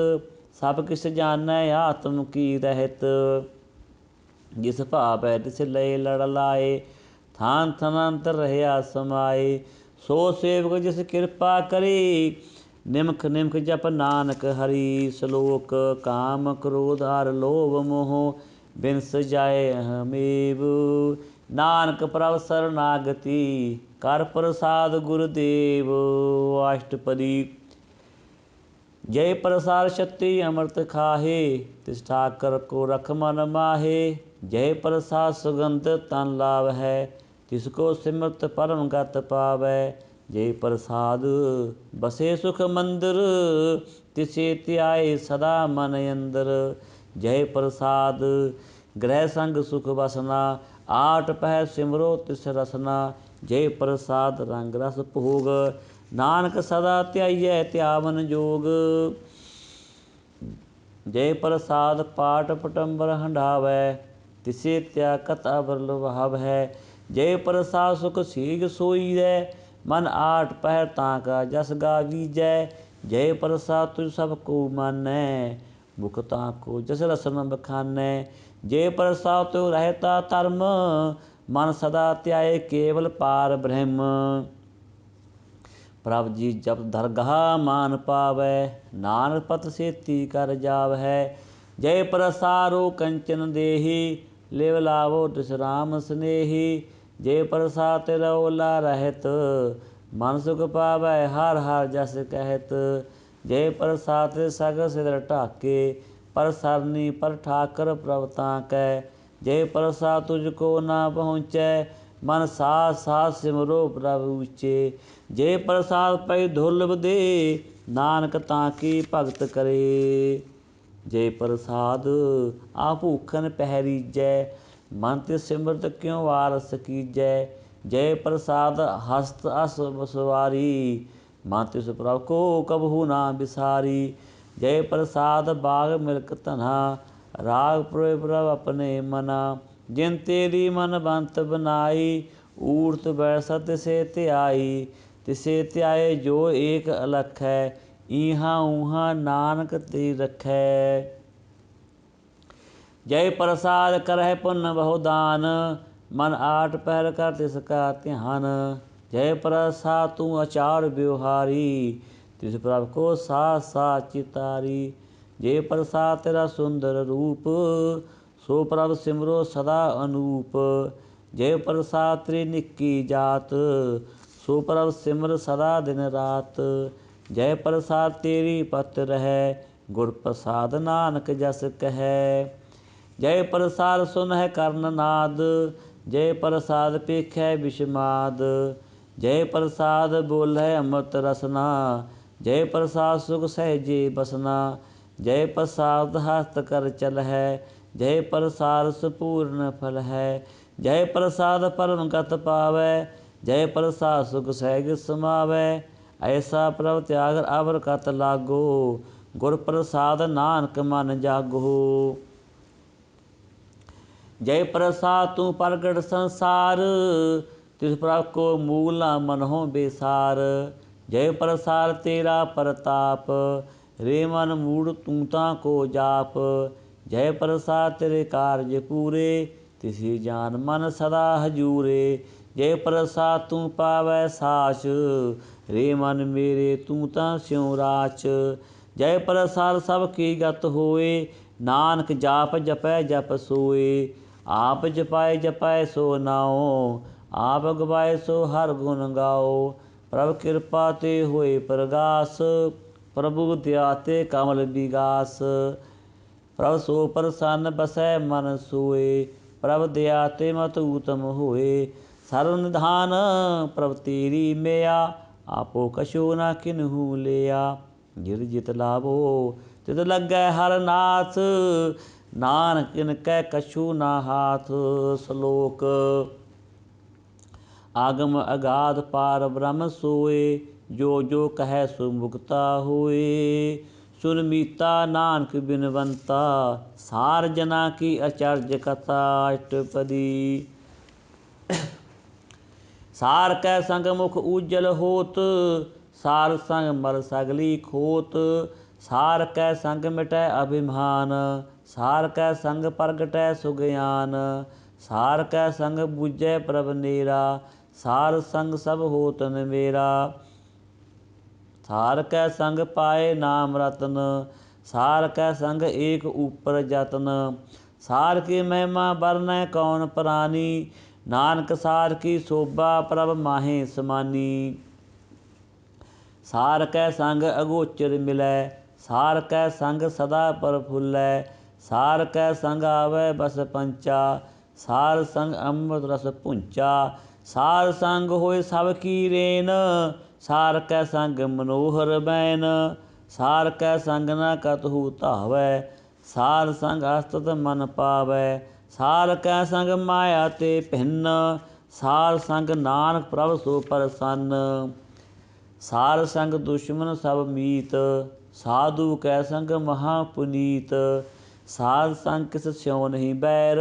ਸਭ ਕਿਛ ਜਾਣੈ ਆਤਮ ਕੀ ਰਹਿਤ। ਜਿਸ ਭਾਵੈ ਤਿਸ ਲਏ ਲੜ ਲਾਏ, ਥਾਨ ਥਨ ਅੰਤਰ ਰਹਿਆ ਸਮਾਏ। ਸੋ ਸੇਵਕ ਜਿਸ ਕਿਰਪਾ ਕਰੀ, ਨਿਮਖ ਨਿਮਖ ਜਪ ਨਾਨਕ ਹਰੀ। ਸਲੋਕ ਕਾਮ ਕ੍ਰੋਧ ਅਰ ਲੋਭ ਮੋਹ, ਬਿਨਸ ਜਾਏ ਅਹਮੇਵ। ਨਾਨਕ ਪ੍ਰਭ ਸਰਨਾਗਤੀ, ਕਰ ਪ੍ਰਸਾਦ ਗੁਰਦੇਵ। ਅਸ਼ਟਪਦੀ। ਜੈ ਪ੍ਰਸਾਦ ਛਤੀ ਅੰਮ੍ਰਿਤ ਖਾਹੇ, ਤਿਸ ਠਾਕਰ ਕੋ ਰਖ ਮਨ ਮਾਹੇ। ਜੈ ਪ੍ਰਸਾਦ ਸੁਗੰਧਿ ਤਨ ਲਾਵਹਿ, ਤਿਸ ਕੋ ਸਿਮਰਤ ਪਰਮ ਗਤ ਪਾਵੈ। ਜੈ ਪ੍ਰਸਾਦ ਬਸੇ ਸੁਖ ਮੰਦਰ, ਤਿਸੇ ਧਿਆਏ ਸਦਾ ਮਨ ਅੰਦਰ। ਜੈ ਪ੍ਰਸਾਦ ਗ੍ਰਹਿ ਸੰਗ ਸੁਖ ਵਸਨਾ, ਆਠ ਪਹਿਰ ਸਿਮਰੋ ਤਿਸ ਰਸਨਾ। ਜੈ ਪ੍ਰਸਾਦ ਰੰਗ ਰਸ ਭੋਗ, ਨਾਨਕ ਸਦਾ ਧਿਆਈਐ ਧਿਆਵਨ ਜੋਗ। ਜੈ ਪ੍ਰਸਾਦ ਪਾਟ ਪਟੰਬਰ ਹੰਢਾਵੈ, ਤਿਸੇ ਤਿਆਕਤ ਅਵਰ ਲੁਭਾਵਹਿ। ਜੈ ਪ੍ਰਸਾਦ ਸੁਖ ਸੀਜ ਸੋਈਐ, ਮਨ ਆਠ ਪਹਿਰ ਤਾਂ ਕਾ ਜਸ ਗਾਵੀਜੈ। ਜੈ ਪ੍ਰਸਾਦ ਤੁਝ ਸਭ ਕੋ ਮਾਨੈ, ਮੁਖ ਤਾਂ ਕੋ ਜਸ ਰਸਨ ਬਖਾਨੈ। ਜੈ ਪ੍ਰਸਾਦ ਤਿਉ ਰਹਿਤਾ ਧਰਮ, ਮਨ ਸਦਾ ਧਿਆਏ ਕੇਵਲ ਪਾਰ ਬ੍ਰਹਮ। ਪ੍ਰਭ ਜੀ ਜਪ ਦਰਗਾਹ ਮਾਨ ਪਾਵੈ, ਨਾਨਕ ਪਤ ਸੇਤੀ ਕਰ ਜਾਵਹਿ। ਜੈ ਪ੍ਰਸਾਦੁ ਕੰਚਨ ਦੇਹੀ, ਲਿਵ ਲਾਵੋ ਤਿਸ ਰਾਮ ਸਨੇਹੀ। ਜੈ ਪ੍ਰਸਾਦ ਤੇ ਰਉਲਾ ਰਹਿਤ, ਮਨ ਸੁਖ ਪਾਵੈ ਹਰ ਹਰ ਜਸ ਕਹਿਤ। ਜੈ ਪ੍ਰਸਾਦ ਤੇ ਸਗਲ ਸਿਦਰ ਢਾਕੇ, ਪਰ ਸਰਨੀ ਪਰ ਠਾਕਰ ਪ੍ਰਭ ਤਾਂ ਕੈ। ਜੈ ਪ੍ਰਸਾਦ ਤੁਝ ਕੋ ਨਾ ਪਹੁੰਚੈ, ਮਨ ਸਾਧ ਸਾਧ ਸਿਮਰੋ ਪ੍ਰਭ ਉੱਚੇ। ਜੈ ਪ੍ਰਸਾਦ ਪਈ ਦੁਰਲਭ ਦੇ, ਨਾਨਕ ਤਾਂ ਕੀ ਭਗਤ ਕਰੇ। ਜੈ ਪ੍ਰਸਾਦ ਆ ਭੂਖਨ ਪਹਿਰੀਜੈ, ਮਨ ਤੇ ਸਿਮਰਤ ਕਿਉ ਵਾਰਸ ਕੀਜੈ। ਜੈ ਪ੍ਰਸਾਦ ਹਸਤ ਅਸ ਸਵਾਰੀ, ਮਨ ਤਿਸ ਪ੍ਰਭ ਕੋ ਕਬਹੂ ਨਾ ਬਿਸਾਰੀ। ਜੈ ਪ੍ਰਸਾਦ ਬਾਗ ਮਿਲਕ ਧਨਾ, ਰਾਗ ਪੁਰੇ ਪ੍ਰਭ ਆਪਣੇ ਮਨਾ। ਜਿਨ ਤੇਰੀ ਮਨ ਬੰਤ ਬਨਾਈ, ਊਠ ਬੈਸਤ ਤਿਸੇ ਧਿਆਈ। ਤਿਸੇ ਧਿਆਏ ਜੋ ਏਕ ਅਲਖੈ, ਈਹਾਂ ਊਹਾਂ ਨਾਨਕ ਤੇ ਰਖੈ। ਜੈ ਪ੍ਰਸਾਦ ਕਰਹਿ ਪੁੰਨ ਬਹੁ ਦਾਨ, ਮਨ ਆਠ ਪਹਿਰ ਕਰ ਤਿਸ ਕਾ ਧਿਆਨ। ਜੈ ਪ੍ਰਸਾਦ ਤੂੰ ਅਚਾਰ ਬਿਵਹਾਰੀ, ਤਿਸ ਪ੍ਰਭ ਕੋ ਸਾਥ ਸਾਥ ਚਿਤਾਰੀ। ਜੈ ਪ੍ਰਸਾਦ ਤੇਰਾ ਸੁੰਦਰ ਰੂਪ, ਸੋ ਪ੍ਰਭ ਸਿਮਰੋ ਸਦਾ ਅਨੂਪ। ਜੈ ਪ੍ਰਸਾਦ ਤੇਰੀ ਨਿੱਕੀ ਜਾਤ, ਸੋ ਪ੍ਰਭ ਸਿਮਰ ਸਦਾ ਦਿਨ ਰਾਤ। ਜੈ ਪ੍ਰਸਾਦ ਤੇਰੀ ਪਤ ਰਹੈ, ਗੁਰ ਪ੍ਰਸਾਦ ਨਾਨਕ ਜਸ ਕਹਿ। ਜੈ ਪ੍ਰਸਾਦ ਸੁਨਹਿ ਕਰਨ ਨਾਦ, ਜੈ ਪ੍ਰਸਾਦ ਪੇਖੈ ਬਿਸ਼ਮਾਦ। ਜੈ ਪ੍ਰਸਾਦ ਬੋਲਹਿ ਅੰਮ੍ਰਿਤ ਰਸਨਾ, ਜੈ ਪ੍ਰਸਾਦ ਸੁਖ ਸਹਿਜੇ ਬਸਨਾ। ਜੈ ਪ੍ਰਸਾਦ ਹਸਤ ਕਰ ਚਲਹਿ, ਜੈ ਪ੍ਰਸਾਦ ਸੰਪੂਰਨ ਫਲ ਹੈ। ਜੈ ਪ੍ਰਸਾਦ ਪਰਮ ਗਤ ਪਾਵੈ, ਜੈ ਪ੍ਰਸਾਦ ਸੁਖ ਸਹਿਜ ਸਮਾਵੈ। ਐਸਾ ਪ੍ਰਭ ਤਿਆਗ ਅਵਰ ਕਤ ਲਾਗੋ, ਗੁਰ ਪ੍ਰਸਾਦ ਨਾਨਕ ਮਨ ਜਾਗੋ। जय प्रसाद तू प्रगट संसार, तिस प्रभ को मूल न मनहो बेसार। जय प्रसाद तेरा प्रताप, रे मन मूड तू को जाप। जय प्रसाद तेरे कार्य पूरे, तिसी जान मन सदा हजूरे। जय प्रसाद तू पावै साच, रे मन मेरे तू स्यों राच। जय प्रसाद सब की गत होए, नानक जाप जपै जप सोए। आप जपाए जपाए सो नाओ, आप गवाए सो हर गुण गाओ। प्रभु कृपा ते होए प्रगास, प्रभु दया ते कमल विगास। प्रभु सो प्रसन्न बसै मन सोए, प्रभु दया ते मत उत्तम होए। सर्व निधान प्रभु तेरी मेया, आपो कछो न किन्हू लिया। जित जित लाभो तित लगै हर नाथ, नानक इनकै कछु ना हाथ। श्लोक आगम अगाध पार ब्रह्म सोए, जो जो कहे सो मुक्ता होए। सुन मीता नानक बिनवंता, सार जना की अचर्य कथा। अष्टपदी सार कै संग मुख उज्जल होत, सार संग मल सगली खोत। सार कै संग मिटै अभिमान, सार कै संग प्रगटै सुज्ञान। सार कै संग बुझै प्रभ नेरा, सार संग सब होत मेरा। सार कै संग पाए नाम रतन, सार कै संग एक ऊपर जतन। सार की महिमा वर्णै कौन प्राणी, नानक सार की शोभा प्रभ माहे समानी। सार कै संग अगोचर मिलै, सार कै संग सदा प्रफुल्लै। सार कै संग आवै बस पंचा, सार संग अमृत रस पुंचा। सार संग होए सब की रेन, सार कै संग मनोहर बैन। सार कै संग न कतहु धावै, सार संग हस्तत मन पावै। सार कै संग माया ते भिन्न, सार संग नानक प्रभ सो प्रसन्न। सार संग दुश्मन सब मीत, साधु कै संग महा पुनीत। सार संग किस स्यों नहीं बैर,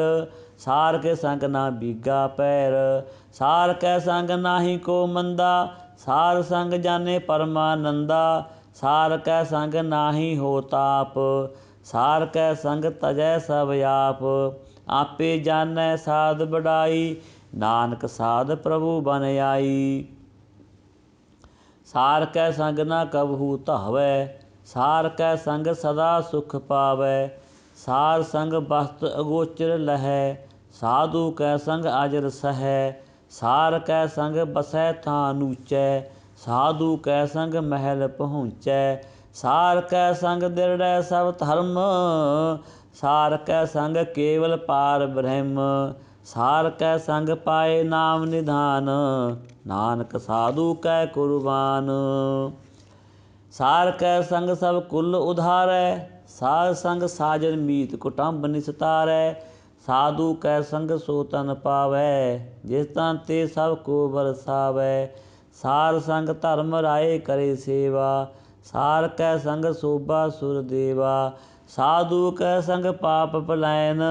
सार के संग ना बीगा पैर। सार कै संग नाही को मंदा, सार संग जाने परमानंदा। सार कै संग नाही हो ताप, सार कै संग तजै सब आप। आपे जानै साध बड़ाई, नानक साध प्रभु बन आई। सार कै संग न कबहू धावै, सार कै संग सदा सुख पावै। सार संग बस्त अगोचर लहै, साधु कै संग अजर सहै। सार कै संग बसै थान ऊचै, साधु कै संग महल पहुँचै। सार कै संग दृढ़ै सब धर्म, सार कै संग केवल पार ब्रह्म। सार कै संग पाए नाम निधान, नानक साधु कै कुर्बान। सार कै संग सब कुल उधारै, सार संग साजन मीत कुटुंब निस्तारै। साधु कै संग सो तन पावै, जिस तन ते सब को बरसावै। सार संग धर्म राय करे सेवा, सार कै संग शोभा सुर देवा। साधु कै संग पाप पलैन,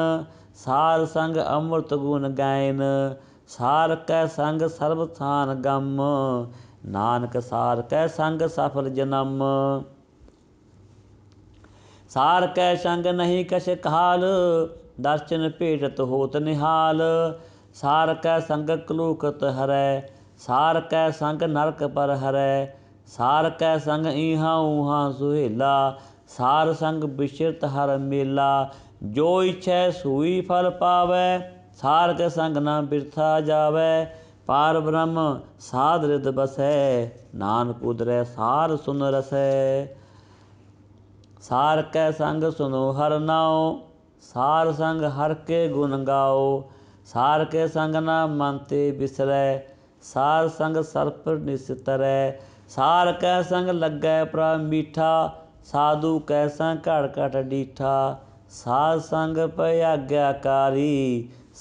सार संग अमृत गुण गायन। सार कै संग सर्व थान गम, नानक सार कै संग सफल जन्म। सार कै संग नहीं कछ काल, दर्शन भेटत होत निहाल। सार कै संग कलूकत हरै, सार कै संग नरक पर हरै। सार कै संग इहाँ ऊहाँ सुहेला, सार संग बिचरत हर मेला। जो इच्छै सोई फल पावै, सार कै संग न बिरथा जावै। पार ब्रह्म साध रिद बसै, नानक उदरै सार सुन रसै। सार कै संग सुनो हर नाओ, सार संग हर के गुण गाओ। सार के संग न मन ते बिसरै, सार संग सर्प निस तरै। सार कै संग लगै प्रभ मीठा, साधु कै संग घट घट डीठा। साध संग पै आज्ञाकारी,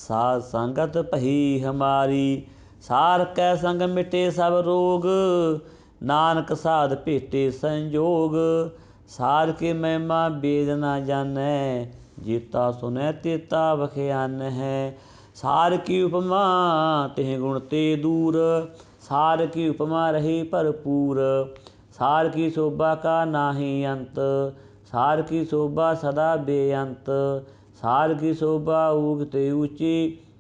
साध संगत पही हमारी। सार कै संग मिटे सब रोग, नानक साध भेटे संजोग। सार की महिमा वेद न जानै, जेता सुनै तेता बख्यान है। सार की उपमा तिह गुण ते दूर, सार की उपमा रही भरपूर। सार की शोभा का नाहि अंत, सार की शोभा सदा बेअंत। सार की शोभा ऊग ते ऊँची,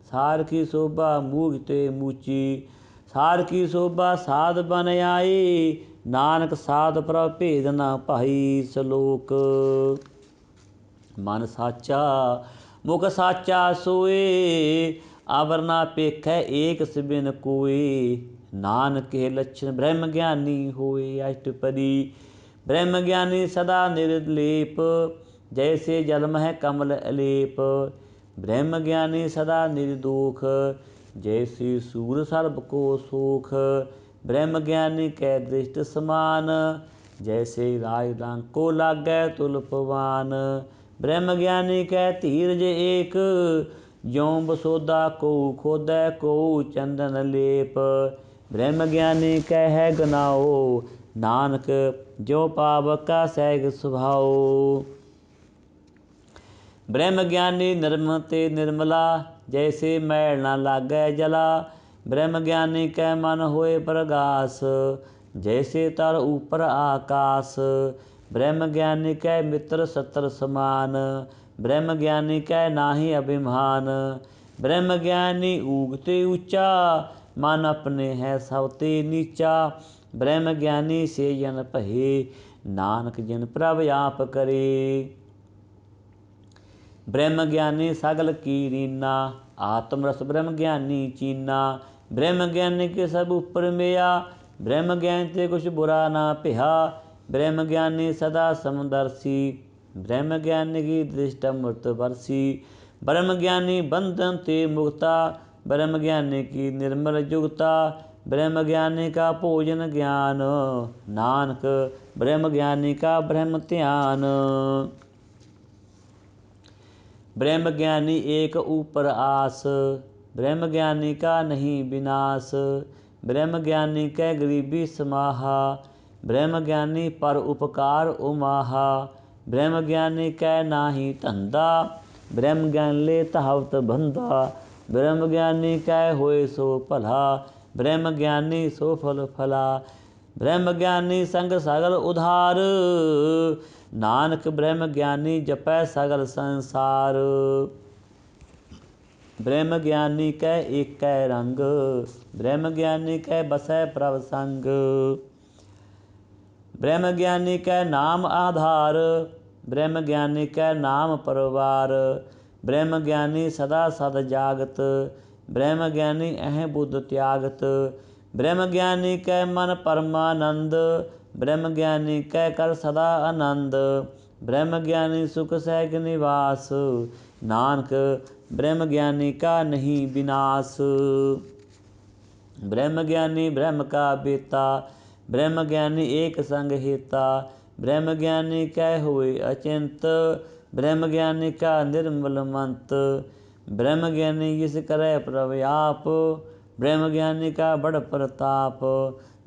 सार की शोभा मूग ते मूची। सार की शोभा साध बन आई, नानक साध प्रभ भेद न भाई। सलोक। मन साचा मुख साचा सोए, अवर ना पेखै एक सिबिन कोई। नानक के लक्षण ब्रह्म ज्ञानी होए। अष्टपदी। ब्रह्म ज्ञानी सदा निर्लेप, जैसे जल मह कमल अलेप। ब्रह्म ज्ञानी सदा निर्दोख, जैसे सूर सर्ब को सोख। ब्रह्म ज्ञानी कै दृष्ट समान, जैसे राज रंग को लागै तुलपवान। ब्रह्म ज्ञानी कै धीरज एक, ज्यों बसोदा को खोदै को चंदन लेप। ब्रह्म ज्ञानी कै है गनाओ, नानक ज्यों पावक का सहज सुभाओ। ब्रह्म ज्ञानी निर्मल ते निर्मला, जैसे मैल न लागै जला। ब्रह्म ज्ञानी कै मन होए प्रगास, जैसे तर ऊपर आकाश। ब्रह्म ज्ञानी कै मित्र शत्रु समान, ब्रह्म ज्ञानी कै नाहि अभिमान। ब्रह्म ज्ञानी ऊगते ऊँचा, मन अपने है सबते नीचा। ब्रह्म ज्ञानी से जन भये, नानक जिन प्रभ आप करे। ब्रह्म ज्ञानी सगल की रीना, आत्म रस ब्रह्म ज्ञानी चीना। ब्रह्म ज्ञानी के सब ऊपर मेया, ब्रह्म ज्ञान ते कुछ बुरा ना पिहा। ब्रह्म ज्ञानी सदा समदर्शी, ब्रह्म ज्ञानी की दृष्टि अमृत बरसी। ब्रह्म ज्ञानी बंधन ते मुक्ता, ब्रह्म ज्ञानी की निर्मल जुगता। ब्रह्म ज्ञानी का भोजन ज्ञान, नानक ब्रह्म ज्ञानी का ब्रह्म ध्यान। ब्रह्म ज्ञानी एक ऊपर आस, ब्रह्म ज्ञानी का नहीं विनाश। ब्रह्म ज्ञानी कै गरीबी समाहा, ब्रह्म ज्ञानी पर उपकार उमाहा। ब्रह्म ज्ञानी कै नाही धंधा, ब्रह्म ज्ञान ले तहावत बंधा। ब्रह्म ज्ञानी कै होए सो भला, ब्रह्म ज्ञानी सो फल फला। ब्रह्म ज्ञानी संग सगल उधार, नानक ब्रह्म ज्ञानी जपै सगल संसार। ब्रह्म ज्ञानी कै एकै रंग, ब्रह्म ज्ञानी कै बसै प्रभ संग। ब्रह्म ज्ञानी कै नाम आधार, ब्रह्म ज्ञानी कै नाम परवार। ब्रह्म ज्ञानी सदा सद जागत, ब्रह्म ज्ञानी अह बुद्ध त्यागत। ब्रह्म ज्ञानी कै मन परमानंद, ब्रह्म ज्ञानी कै कर सदा आनंद। ब्रह्म ज्ञानी सुख सहज निवास, नानक ब्रह्म ज्ञानी का नहीं विनाश। ब्रह्म ज्ञानी ब्रह्म का बेता, ब्रह्म ज्ञानी एक संग हेता। ब्रह्म ज्ञानी कै होए अचिंत, ब्रह्म ज्ञानी का निर्मल मंत। ब्रह्म ज्ञानी जिस करे प्रभ आप, ब्रह्म ज्ञानी का बड़ प्रताप।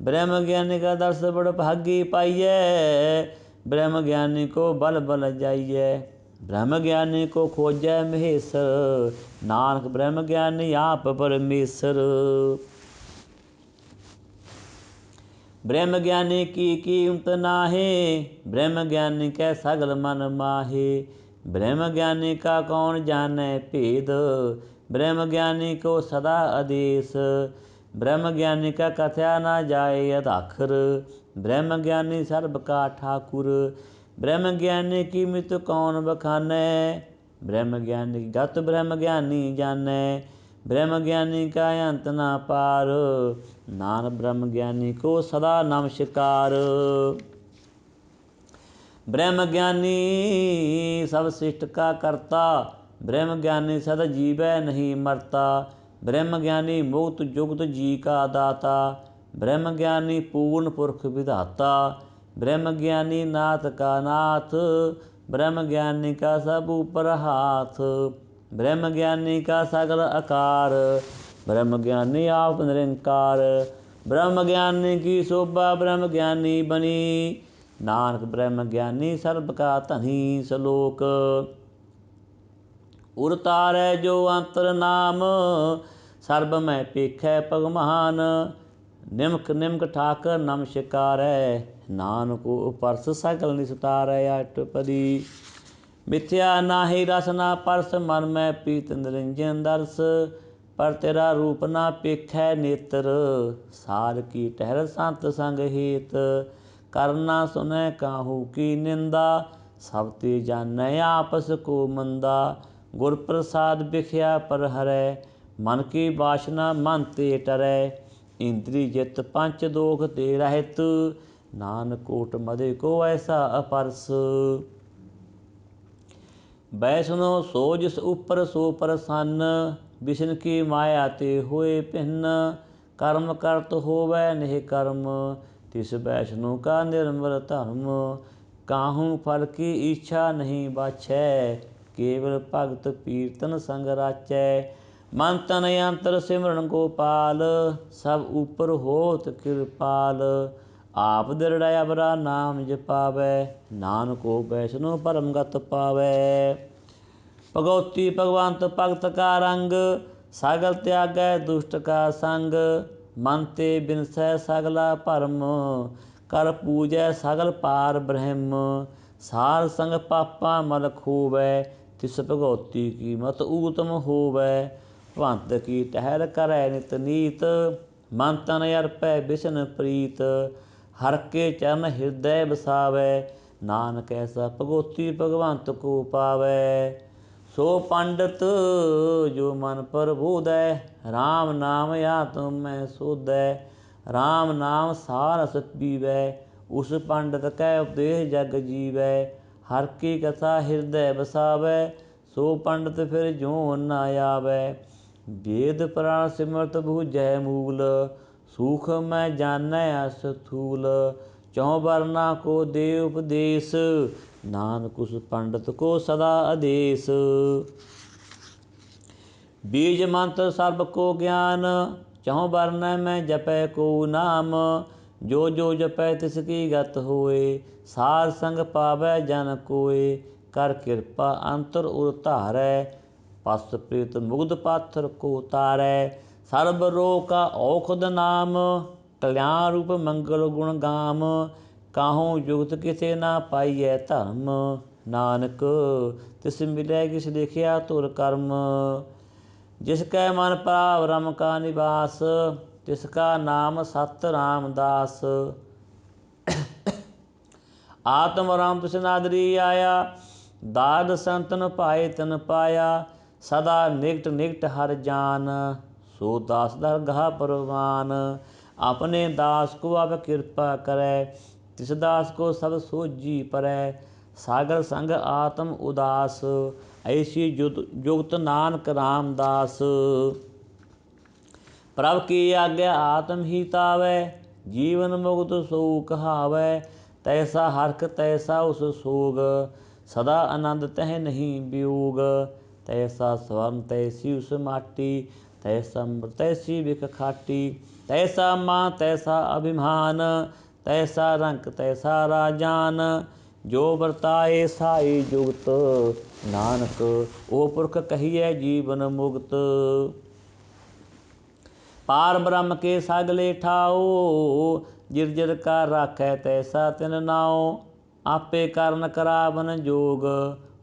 ब्रह्म ज्ञानी का दर्श बड़ भागी पाइयै, ब्रह्म ज्ञानी को बल बल जाइयै। ब्रह्म ज्ञानी को खोजै महेश्वर, नानक ब्रह्म ज्ञानी आप परमेश्वर। ब्रह्म ज्ञानी की कीमत नाहे, ब्रह्म ज्ञानी कै सगल मन माहे। ब्रह्म ज्ञानी का कौन जाने भेद, ब्रह्म ज्ञानी को सदा आदेश। ब्रह्म ज्ञानी का कथया ना जाए अधाखर, ब्रह्म ज्ञानी सर्ब का ठाकुर। ब्रह्म ज्ञानी की मृत्यु कौन बखानै, ब्रह्म ज्ञानी की गत ब्रह्म ज्ञानी जानै। ब्रह्म ज्ञानी का अंत ना पार, नानक ब्रह्म ज्ञानी को सदा नमस्कार। ब्रह्म ज्ञानी सब सृष्टि का करता, ब्रह्म ज्ञानी सदा जीवै नहीं मरता। ब्रह्म ज्ञानी मुक्त जुगत जी का दाता, ब्रह्म ज्ञानी पूर्ण पुरख विधाता। ब्रह्म ज्ञानी नाथ का नाथ, ब्रह्म ज्ञानी का सब ऊपर हाथ। ब्रह्म ज्ञानी का सगल आकार, ब्रह्म ज्ञानी आप निरंकार। ब्रह्म ज्ञानी की शोभा ब्रह्म ज्ञानी बनी, नानक ब्रह्म ज्ञानी सर्ब का धनी। सलोक। उर तारै जो अंतर नाम, सर्ब मैं पेखै भगवान। निमक निमक ठाकर नम शिकारै, नानक परस सकल निस्तारै। अष्टपदी। मिथ्या नाहि रस ना परस, मन में प्रीत निरंजन दर्श। पर तेरा रूप ना पेखै नेत्र, सार की टहर संत संग हेत। करना सुनै काहू की निंदा, सब ते जानै आपस को मंदा। गुर प्रसाद बिख्या पर हरै, मन की वासना मन ते टरै। इंद्री जित पंच दोख ते रहित, नानक कोट मदे को ऐसा अपरस। वैष्णो सो जिस ऊपर सो प्रसन्न, विष्णु की माया ते होए भिन्न। कर्म करत होवै निह कर्म, तिस वैष्णु का निर्मल धर्म। काहू फल की इच्छा नहीं बाछै, केवल भगत कीर्तन संग राचै। मन तन अंतर सिमरन गोपाल, सब ऊपर होत कृपाल। आप दृढ़ अबरा नाम जपावै, नानको वैष्णो परम गत पावै। भगवती भगवंत भगत का रंग, सगल त्यागै दुष्ट का संग। मन ते बिनसै सगला भरम, कर पूजै सगल पार ब्रह्म। सार संग पापा मल खोवै, तिस भगवती की मत ऊतम होवै। भगवंत की टहर करै नित नीत, मन तन अर्पै बिशन प्रीत। हर के चरण हृदय बसावै, नानक ऐसा भगवती भगवंत को पावै। सो पंडित जो मन पर बोधै, राम नाम आत्म में सोधै। राम नाम सारस पीवै, उस पंडित कै उपदेश जग जीवै। हर की कथा हृदय बसावै, सो पंडित फिर जोन न आवै। वेद पुराण सिमरत बूझै मूल, सूख में जानै अस्थूल। चौं वर्णा को दे उपदेश, नानक उस पंडित को सदा आदेश। बीज मंत्र सर्ब को ज्ञान, चौं वर्ण में जपै को नाम। जो जो जपै तिसकी गत होए, सार संग पावै जन कोय। कर कृपा अंतर उर धारै, पस प्रेत मुग्ध पाथर को तारै। सर्ब रोग का औखद नाम, कल्याण रूप मंगल गुण गाम। काहू जुगत किसे ना पाइयै धर्म, नानक तिस मिलै किस लिखिया तुर कर्म। जिसकै मन भाव रम का निवास, तिसका नाम सत रामदास। आत्म राम तिस नादरी आया, दाद संतन पाए तन पाया। सदा निकट निकट हर जान, सो दास दरगाह परवान। अपने दास को अब कृपा करै, तिस दास को सब सोझी परै। सागर संग आत्म उदास, ऐसी जुगत नानक रामदास। प्रभ की आज्ञा आत्म ही तावै, जीवन मुक्त सो कहावै। तैसा हरख तैसा उस सोग, सदा आनंद तह नहीं वियोग। तैसा स्वर्ण तैसी उस माटी, तैसा अमृत तैसी बिख खाटी। तैसा मान तैसा अभिमान, तैसा रंक तैसा राजान। जो वर्ताए साई जुगत, नानक ओ पुरख कहिए जीवन मुक्त। पार ब्रह्म के सगले ठाओ, जिर का राखै तैसा तिन नाओ। आपे करन करावन जोग,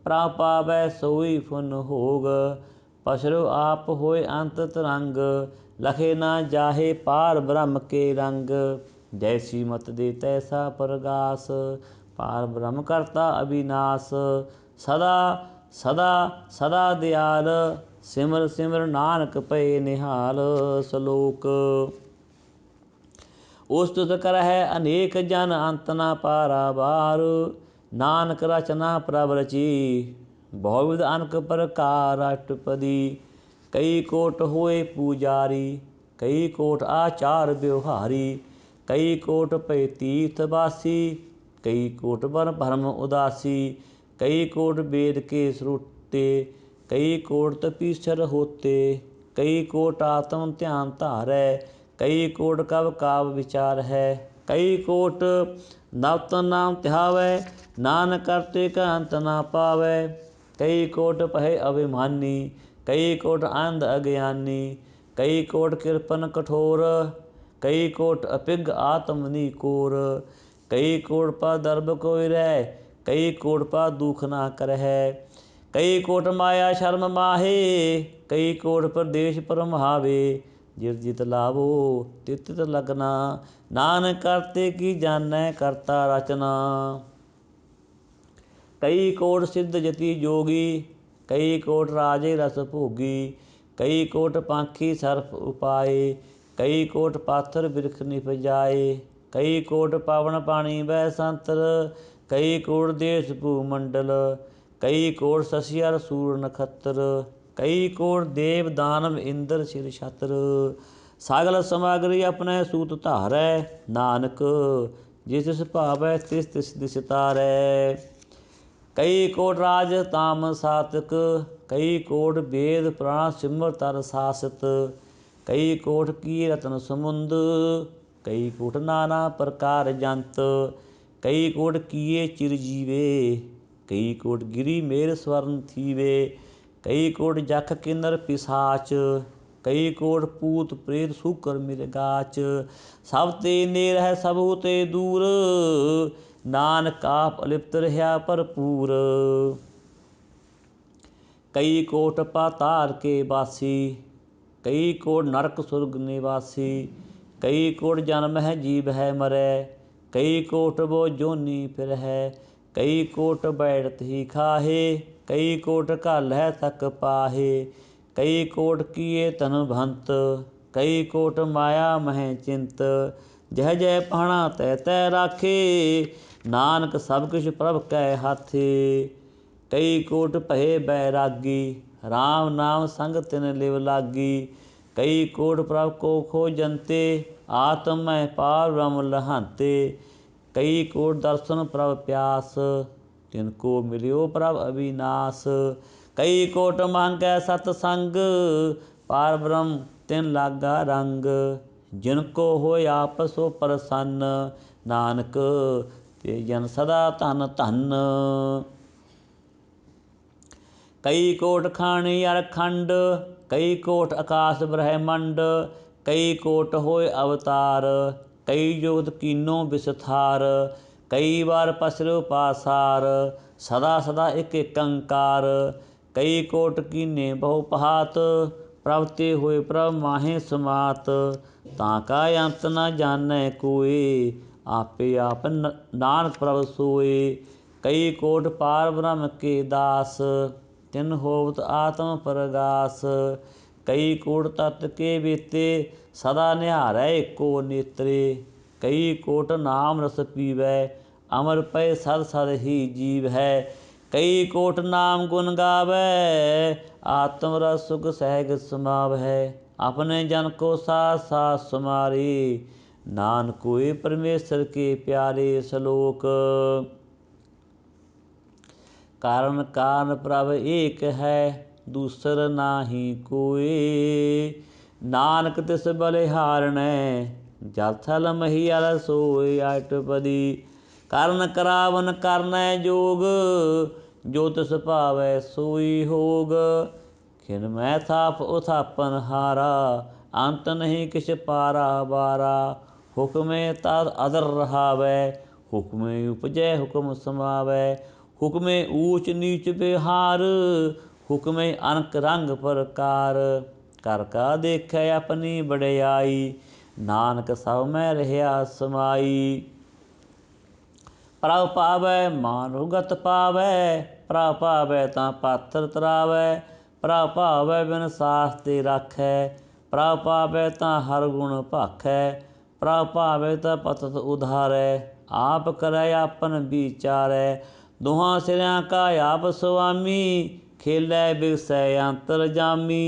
प्रभ पावै सोई फुन होग। पसरो आप होए अंत तरंग, लखे ना जाहे पार ब्रह्म के रंग। जैसी मत दे तैसा प्रगास, पार ब्रह्म करता अविनाश। सदा सदा सदा दयाल, सिमर सिमर नानक पए निहाल। सलोक। उस्तुत करहै अनेक जन, अंत ना पारावार। नानक रचना प्रभ रची, बहुविध अनक प्रकार। अष्टपदी। कई कोट होए पूजारी, कई कोट आचार व्यवहारी। कई कोट पै तीर्थ वासी, कई कोट वर भरम उदासी। कई कोट वेद के श्रोते, कई कोट तपीसर होते। कई कोट आत्म ध्यान धारै, कई कोट कव काव विचार है। कई कोट नवतन नाम ध्यावै, नानक करते का अंत ना पावै। कई कोट पहे अभिमानी, कई कोट अंध अज्ञानी, कई कोट कृपन कठोर, कई कोट अपिग आत्मनि कोर, कई कोट पा दर्भ कोई रह, कई कोट पा दुख ना करह, कई कोट माया शर्म माहे, कई कोट प्रदेश परमहावे, जित जित लावो तित तित लगना, नानक करते की जानੈ करता रचना। कई कोट सिद्ध जति जोगी, कई कोट राजे रस भोगी, कई कोट पाखी सर्प उपाय, कई कोट पाथर बिरख निपजाए, कई कोट पावन पानी बह संतर, कई कोट देश भूमंडल, कई कोट ससियर सूर नखत्र, कई कोट देव दानव इंद्र सिर छत्र, सागल समागरी अपने सूत धारै, नानक जिस तिस भावै तिस तिस दिस तारै। कई कोट राज ताम सातक, कई कोट वेद पुराण सिमर तर सासत, कई कोट की रतन समुंद, कई कोट नाना प्रकार जंत, कई कोट किए चिरजीवे, कई कोट गिरी मेर स्वर्ण थीवे, कई कोट जख किन्नर पिसाच, कई कोट पूत प्रेत सूकर मृगाच, सब ते नेर है सबहु ते दूर, नानक आप अलिप्त रहा भरपूर। कई कोट पाताल के वासी, कई कोट नरक सुरग निवासी, कई कोट जन्म है जीव है मरै, कई कोट वो जोनी फिर है, कई कोट बैठत ही खाहे, कई कोट घल है तक पाहे, कई कोट किए तन भंत, कई कोट माया मह चिंत, जह जह पाणा तह तह राखे, नानक सब किछ प्रभ कै हाथे। कई कोट भये बैरागी, राम नाम संग तिन लिव लागी, कई कोट प्रभ को खोजंते, आत्म मह पार ब्रह्म लहांते, कई कोट दर्शन प्रभ प्यास, तिनको मिलियो प्रभ अविनाश, कई कोट मांगै सतसंग, पार ब्रह्म तिन लागा रंग, जिनको होय आप सो प्रसन्न, नानक ते जन सदा धन धन। कई कोट खानी अरखंड, कई कोट आकाश ब्रह्मंड, कई कोट होय अवतार, कई जुगत कीनो विस्तार, कई बार पसरो पासार, सदा सदा एक अंकार, कई कोट कीने बहु पहात, प्रभ ते होए प्रभ माहे समात, ताका अंत न जानै कोय, आपे आप नानक प्रभ सोए। कई कोट पार ब्रह्म के दास, तिन होवत आत्म प्रगास, कई कोट तत्व के बेते, सदा निहारै एको नेत्रे, कई कोट नाम रस पीवै, अमर पय सद सद ही जीव है, कई कोट नाम गुण गावै, आत्म रस सुख सहज समावै, अपने जन को साथ साथ समारे, नानक कोय परमेश्वर के प्यारे। श्लोक। कारण कारण प्रभ एक है, दूसर नाहि कोय, नानक तिस बलिहारणै, जल थल महीयल सोय अष्टपदी। कारण करावन करनै जोग, जो तिस भावै सोई होग, खिन मैं थाप उथापन हारा, अंत नहीं किछ पारा बारा, हुक्मे तद अदर रहावै, हुक्मे उपजै हुक्म समावै, हुक्मे ऊच नीच बिहार, हुक्मे अनक रंग प्रकार, कर का देखै अपनी बड़याई, नानक सब में रहा समाई। प्रभ पावै मानुगत पावै, प्रभ पावै तां पाथर तरावै, प्रभ पावै बिन सास ते राखै, प्रभ पावै तां हर गुण भाखै, प्रभ पावै तां पतत उधारै, आप करै आपन विचारै, दुहां सिरियां का आप स्वामी, खेलै बिगसै अंतरजामी,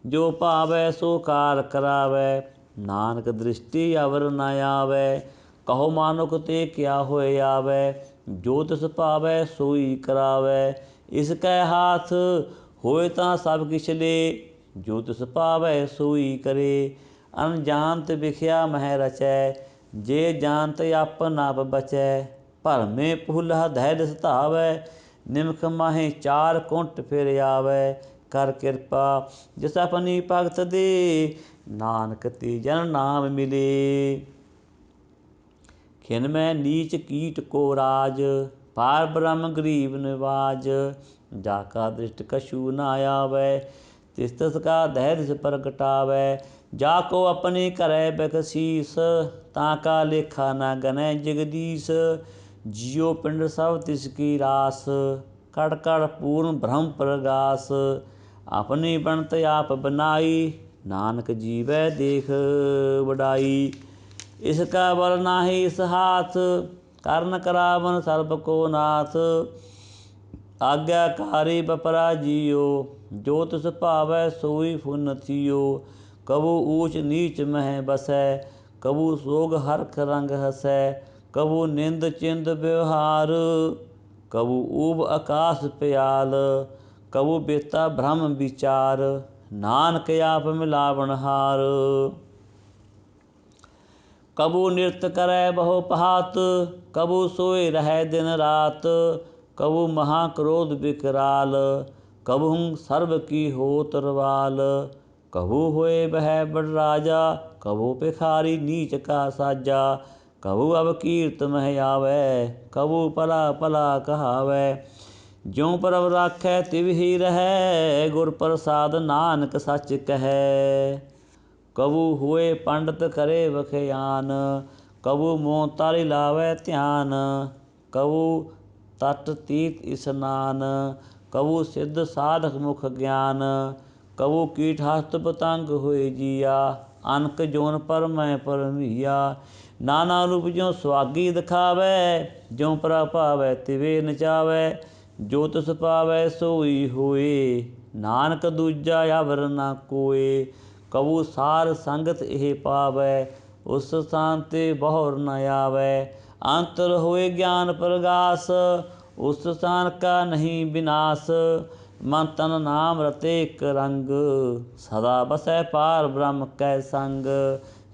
जो पावै सो कार करावै, नानक दृष्टि अवर न आवै, कहो मानुख ते क्या होए आवै, जो तिस पावै सोई करावै, इसकै हाथ होए तां सब किछ ले, जो तिस पावै सोई करे, अनजानत बिख्या मह रचै, जे जानत आपन आप बचै, भरमे भूलह धैर्य सतावै, निमख माहे 4 कुंट फिर आवे। कर कृपा जिस अपनी भगत दे, नानक ते जन नाम मिले। खिन में नीच कीट को राज, पार ब्रह्म गरीब निवाज। जाका दृष्ट कछु न आवे, तिस तिस का धैर्य प्रगटावे। जाको अपने करे बकसीस, ताका लेखा न गनै जगदीश। जियो पिंड सब तिसकी रास, कड़ कड़ पूर्ण ब्रह्म प्रगास। अपनी बनत आप बनाई, नानक जीवै देख बड़ाई। इसका बल नाहि इस हाथ, करन करावन सर्ब को नाथ। आज्ञाकारी बपरा जियो, जो तिस भावै सोई फुन थियो। कबू ऊच नीच मह बसै, कबू सोग हरख रंग हसै। कबू निंद चिंद व्यवहार, कबू ऊब आकाश प्याल। कबू बेता भ्रम विचार, नानक आप मिलावन हार। कबू नृत्य करे बहु पहात, कबू सोए रहे दिन रात। कबू महाक्रोध विकराल, कबहू सर्व की होत रवाल। कबू होए वह बड़ राजा, कबू भिखारी नीच का साजा। कबू अवकीर्त मह आवे, कबू पला पला कहावे। ज्यों प्रभ राखै तिव ही रहै, गुर प्रसाद नानक सच कहै। कबू हुए पंडित करे बखयान, कबू मोह तारी लावे ध्यान। कबू तट तीर्थ स्नान, कबू सिद्ध साधक मुख ज्ञान। कबू कीट हस्त पतंग होए जिया, अनक जोन पर मैं परमिया। नाना रूप ज्यों सुहागी दिखावे, ज्यों प्रभ पावै तिवे नचावे। जो तिस पावै सोई होए, नानक दूजा अवर न कोय। कबू सार संगत एह पावै, उस स्थान ते बहुर न आवे। अंतर होए ज्ञान प्रगास, उस स्थान का नहीं विनाश। मन तन नाम रते एक रंग, सदा बसै पार ब्रह्म कै संग।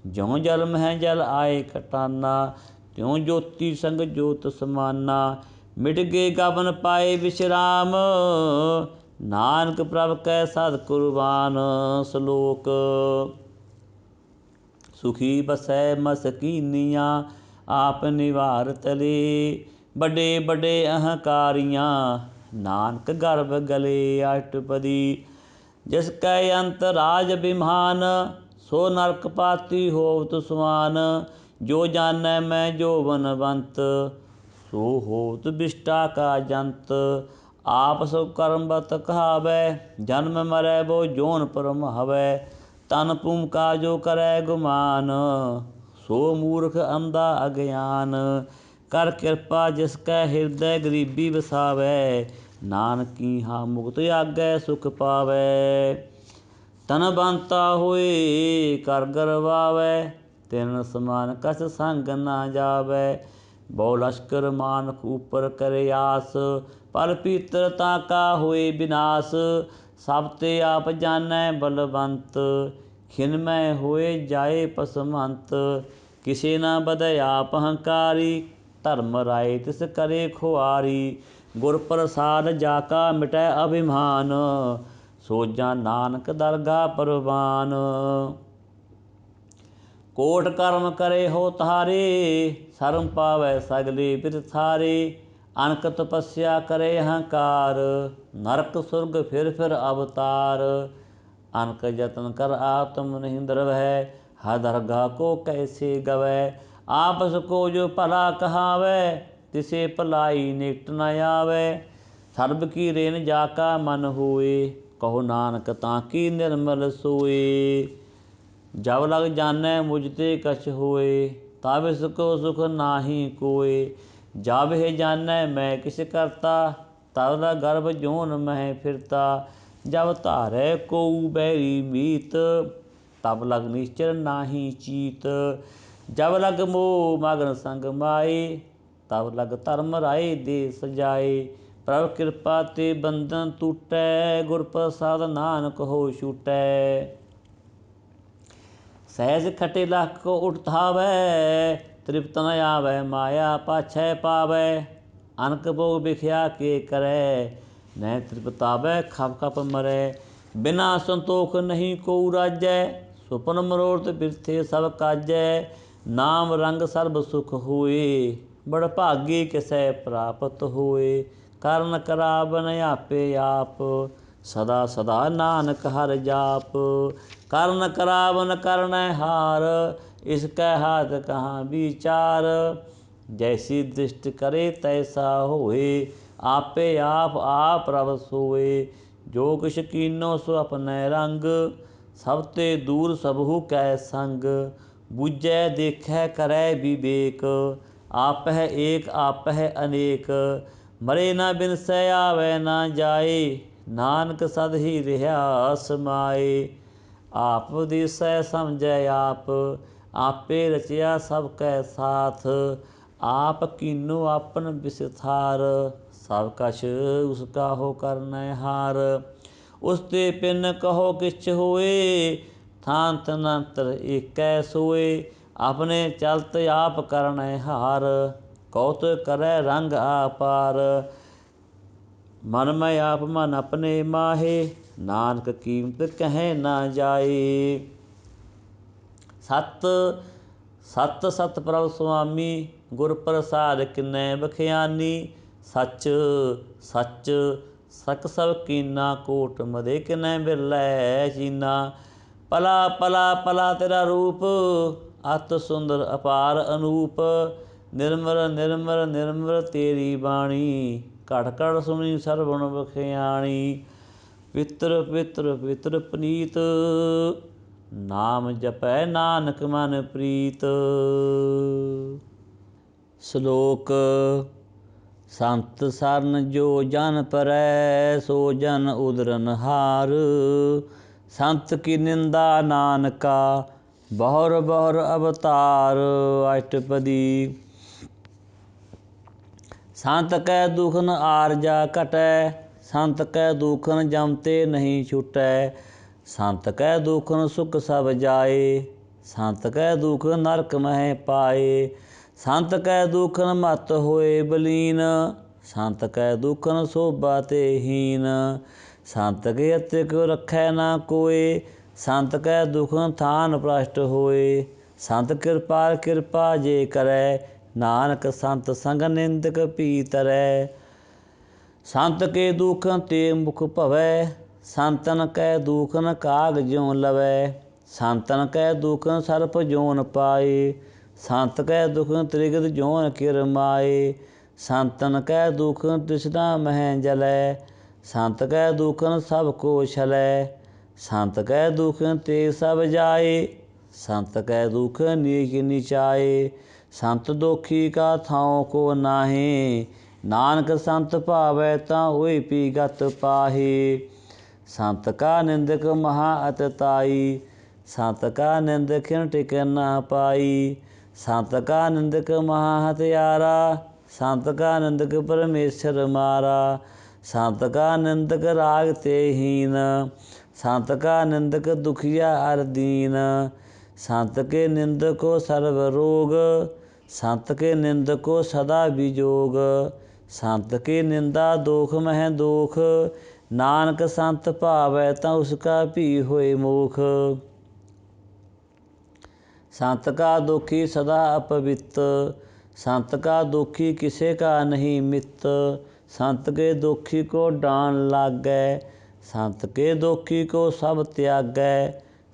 ज्यों जल मह जल आए खटाना, त्यों ज्योति संग ज्योत समाना। मिट गे गबन पाए विश्राम, नानक प्रभ कै सद कुर्बान। श्लोक। सुखी बसै मसकीनिया, आप निवार तले। बड़े बड़े अहंकारियाँ, नानक गर्भ गले। अष्टपदी। जिसकै अंत राज अभिमान, सो नरक पाती होवत सुआन। जो जानै मैं जो बनवंत, सो होवत विष्टा का जंत। आप सो कर्मवत कहावै, जन्म मरै वो जोन परमावै। तन पुम का जो करै गुमान, सो मूर्ख अंधा अज्ञान। कर कृपा जिसकै हृदय गरीबी बसावै, नानक कीन्हा मुक्त आगै सुख पावै। तनवंता होए कर गरवावै, तिन समान कस संग न जावै। बहु लश्कर मानक ऊपर करे आस, पर पीतर ताका होए विनाश। सब ते आप जानै बलवंत, खिन में होए जाए पसमंत। किसे न बधै आप हंकारी, धर्म राय तिस करे खुआरी। गुर प्रसाद जाका मिटै अभिमान, सोजा नानक दरगाह परवान। कोट कर्म करे हो तारे, शर्म पावै सगले बिरथारे। अनक तपस्या करे अहंकार, नरक सुरग फिर अवतार। अनक जतन कर आत्म नहीं द्रवै, हर दरगाह को कैसे गवै। आपस को जो भला कहावै, तिसे भलाई निकट न आवे। सर्ब की रेन जाका मन होए, कहो नानक ताकी निर्मल सोए। जब लग जानै मुझ ते कछ होए, तब इसको सुख नाही कोय। जब हे जानै मैं किस करता, तब लग गर्भ जोन मह फिरता। जब धारै कोउ बैरी मीत, तब लग निश्चर नाही चीत। जब लग मोह मगन संग माए, तब लग धर्म राय दे सजाए। प्रभ कृपा ते बंधन टूटै, गुर प्रसाद नानक हो छूटै। सहज खटे लख को उठावै, तृप्त न आवै माया पाछै पावै। अनक भोग बिख्या के करै, नह तृपतावै खप खप मरै। बिना संतोख नहीं को राजै, सुपन मनोरथ बिरथे सब काजै। नाम रंग सर्ब सुख होए, बड़ भागी किसै प्राप्त होए। करन करावन आपे आप, सदा सदा नानक हर जाप। करन करावन करनै हार, इसकै हाथ कहाँ विचार। जैसी दृष्टि करे तैसा होए, आपे आप प्रभ सोए। जो किछ कीनो सो अपने रंग, सब ते दूर सबहु कै संग। बूझै देखै करै विवेक, आपह एक आपह अनेक। मरे न बिनसै आवे न जाए, नानक सद ही रहा समाए। आप दिसै समझै आप, आपे रचिया सब कै साथ। आप कीनो आपन विस्तार, सब कछ उसका हो करनै हार। उस ते पिन कहो किछ होए, थान तनंतर एकै सोए। अपने चलत आप करनै हार, कौतुक करै रंग आपार। मन मैं आप मन अपने माहे, नानक कीमत कहें ना जाए। सत सत सत प्रभ सुआमी, गुर प्रसाद किन्नै बखियानी। सच सच सक सब कीना, कोट मदे किन्नै बिरलै चीना। पला पला पला तेरा रूप, अत सुंदर अपार अनूप। निर्मल निर्मल निर्मल तेरी बाणी, घट घट सुनी सरवण बखियाणी। पितर पितर पितर पनीत, नाम जपै नानक मन प्रीत। श्लोक। संत सरन जो जन परै, सो जन उदरन हार। संत की निंदा नानका, बहुर बहुर अवतार। अष्टपदी। संत कै दुखन आरजा कटै, संत कै दुखन जमते नहीं छुटै। संत कै दुखन सुख सब जाए, संत कै दुखन नरक मह पाए। संत कै दुखन मत होए बलीन, संत कै दुखन शोभा ते हीन। संत के अतिक रखै ना कोय, संत कै दुखन थान भ्रष्ट होए। संत कृपाल कृपा जे करै, नानक संत संग निंदक पी तरै। संत के दुखन ते मुख भवै, संतन कै दुखन काग ज्यों लवै। संतन कै दुखन सर्प जोन पाए, संत कै दुखन त्रिगत जोन किर माए। संतन कै दुखन तृष्णा मह जलै, संत कै दुखन सब को छलै। संत कै दुखन तेग सब जाए, संत कै दुखन नीच नीचाए। संत दोखी का थाओ को नाहीं, नानक संत भावै तां होई पी गत पाहे। संत का निंदक महा अतताई, संत का निंदक खिन टिक ना पाई। संत का निंदक महा हत्यारा, संत का निंदक परमेश्वर मारा। संत का निंदक राग ते हीन, संत का निंदक दुखिया अर दीन। संत के निंदक को सर्व रोग, संत के निंदक को सदा विजोग। संत की निंदा दोख मह दोख, नानक संत भावै तां उसका भी होए मोख। संत का दुखी सदा अपवित, संत का दुखी किसे का नहीं मित। संत के दुखी को डांन लागै, संत के दुखी को सब त्यागै।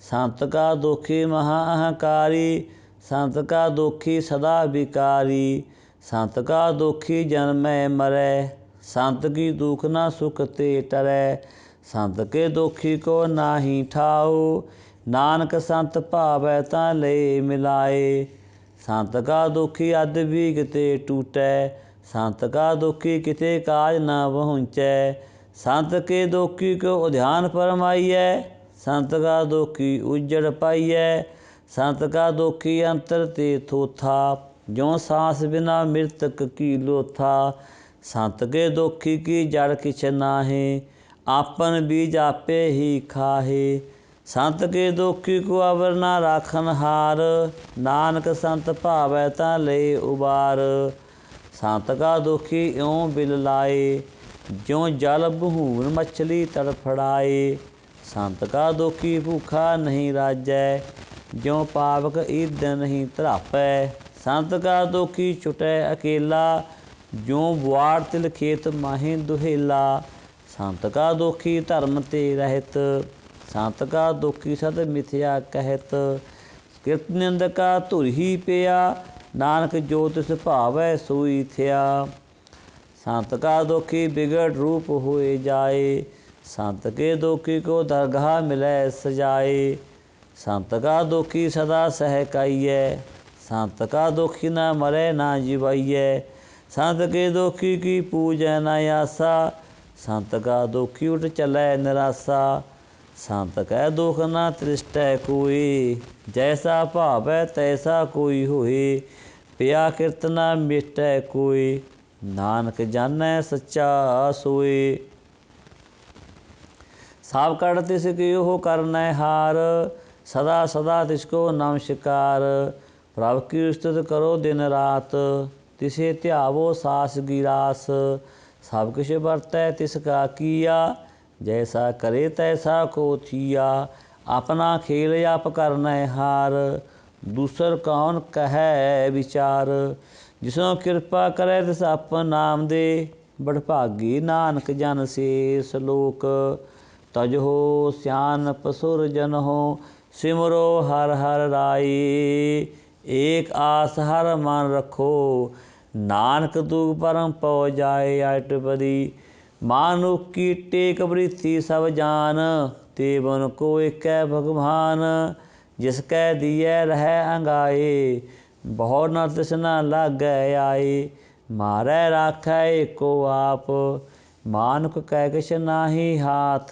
संत का दुखी महा अहंकारी, संत का दुखी सदा विकारी। संत का दुखी जन्मै मरै, संत की दुख न सुख ते टरै। संत के दुखी को नाही ठाओ, नानक संत भावै तां ले मिलाए। संत का दुखी अध भी किते टूटै, संत का दुखी किते काज न पहुँचै। संत के दुखी को उद्यान फरमाइयै, संत का दुखी उजड़ पाइयै। संत का दुखी अंतर ते थोथा, ज्यों सांस बिना मृतक की लोथा। संत के दुखी की जड़ किछ नाहे, आपन बीज आपे ही खाहे। संत के दुखी को अवर ना राखन हार, नानक संत भावै तां ले उबार। संत का दुखी इਉਂ बिल लाए, ज्यों जल बहून मछली तड़फड़ाए। संत का दुखी भूखा नहीं राजै, ज्यों पावक ईद नहीं धरापै। संत का दुखी छुटै अकेला, ज्यों बुआड़ तिल खेत माही दुहेला। संत का दुखी धर्म ते रहित, संत का दुखी सद मिथ्या कहत। किरत निंद का धुर ही पिया, नानक जो तिस भावै सोई थिया। संत का दुखी बिगड़ रूप होए जाए, संत के दुखी को दरगाह मिलै सजाए। संत का दुखी सदा सहकाइयै, संत का दुखी न मरै ना जिवाइयै। संत के दुखी की पूजै न आसा, संत का दुखी उठ चलै निरासा। संत कै दुख न तृष्टै कोई, जैसा भावै तैसा कोई होए। पिया किरत न मिटै कोई, नानक जानै सच्चा सोए। सब कड़ तिस कियो करनै हार, सदा सदा तिसको नमस्कार। प्रभ की स्तुत करो दिन रात, तिसे ध्यावो सास गिरास। सब किछ वरतै तिसका किया, जैसा करे तैसा को थिया। अपना खेल आप करनै हार, दूसर कौन कहै विचार। जिसों कृपा करे तिस अपन नाम दे, बड़भागी नानक जन से सलोक। तजहो सियानप सुर जनहो, सिमरो हर हर राई। एक आस हर मन रखो, नानक दुख परम पौ जाए अटपदी। मानुख की टेक वृत्ति सब जान, तेवन को एकै भगवान। जिसकै दिए रहै अंगाए, बहु न तिस न लागै आए। मारै राखै एको आप, मानुख कै किछ नाहि हाथ।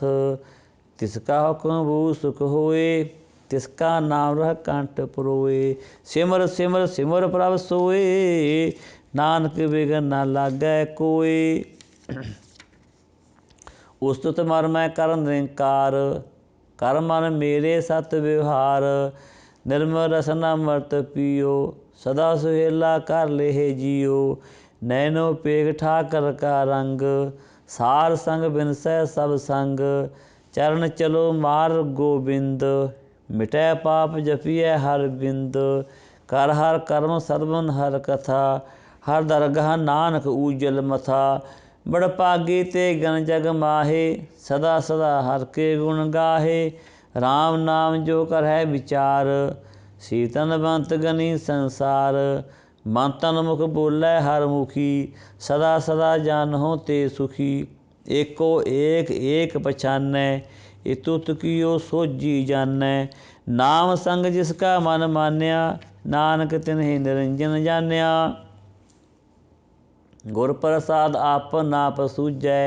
तिसका हुक्म बूझ सुख होए, तिसका नाम रह कंठ परोए। सिमर सिमर सिमर प्रभ सोए, नानक बिघन न लागै कोए। उस्तुत मर मैं कर निरंकार, कर मन मेरे सत व्यवहार। निर्मल रसन अमृत पियो, सदा सुहेला कर लेह जियो। नैनो पेग ठाकर का रंग, सार संग बिनसै सब संग। चरण चलो मार्ग गोबिंद, मिटै पाप जपिए हर बिंद। कर हर कर्म सर्वन हर कथा, हर दरगाह नानक ऊजल मथा। बड़भागी ते गण जग माहे, सदा सदा हर के गुण गाहे। राम नाम जो करहै विचार, सीतन बंत गनी संसार। मन तन मुख बोलै हर मुखी, सदा सदा जानहो ते सुखी। एको एक एक पछानै, इतुत कियो सोझी जानै। नाम संग जिसका मन मान्या, नानक तिन्हि निरंजन जान्या। गुर प्रसाद आपन आप सूझै,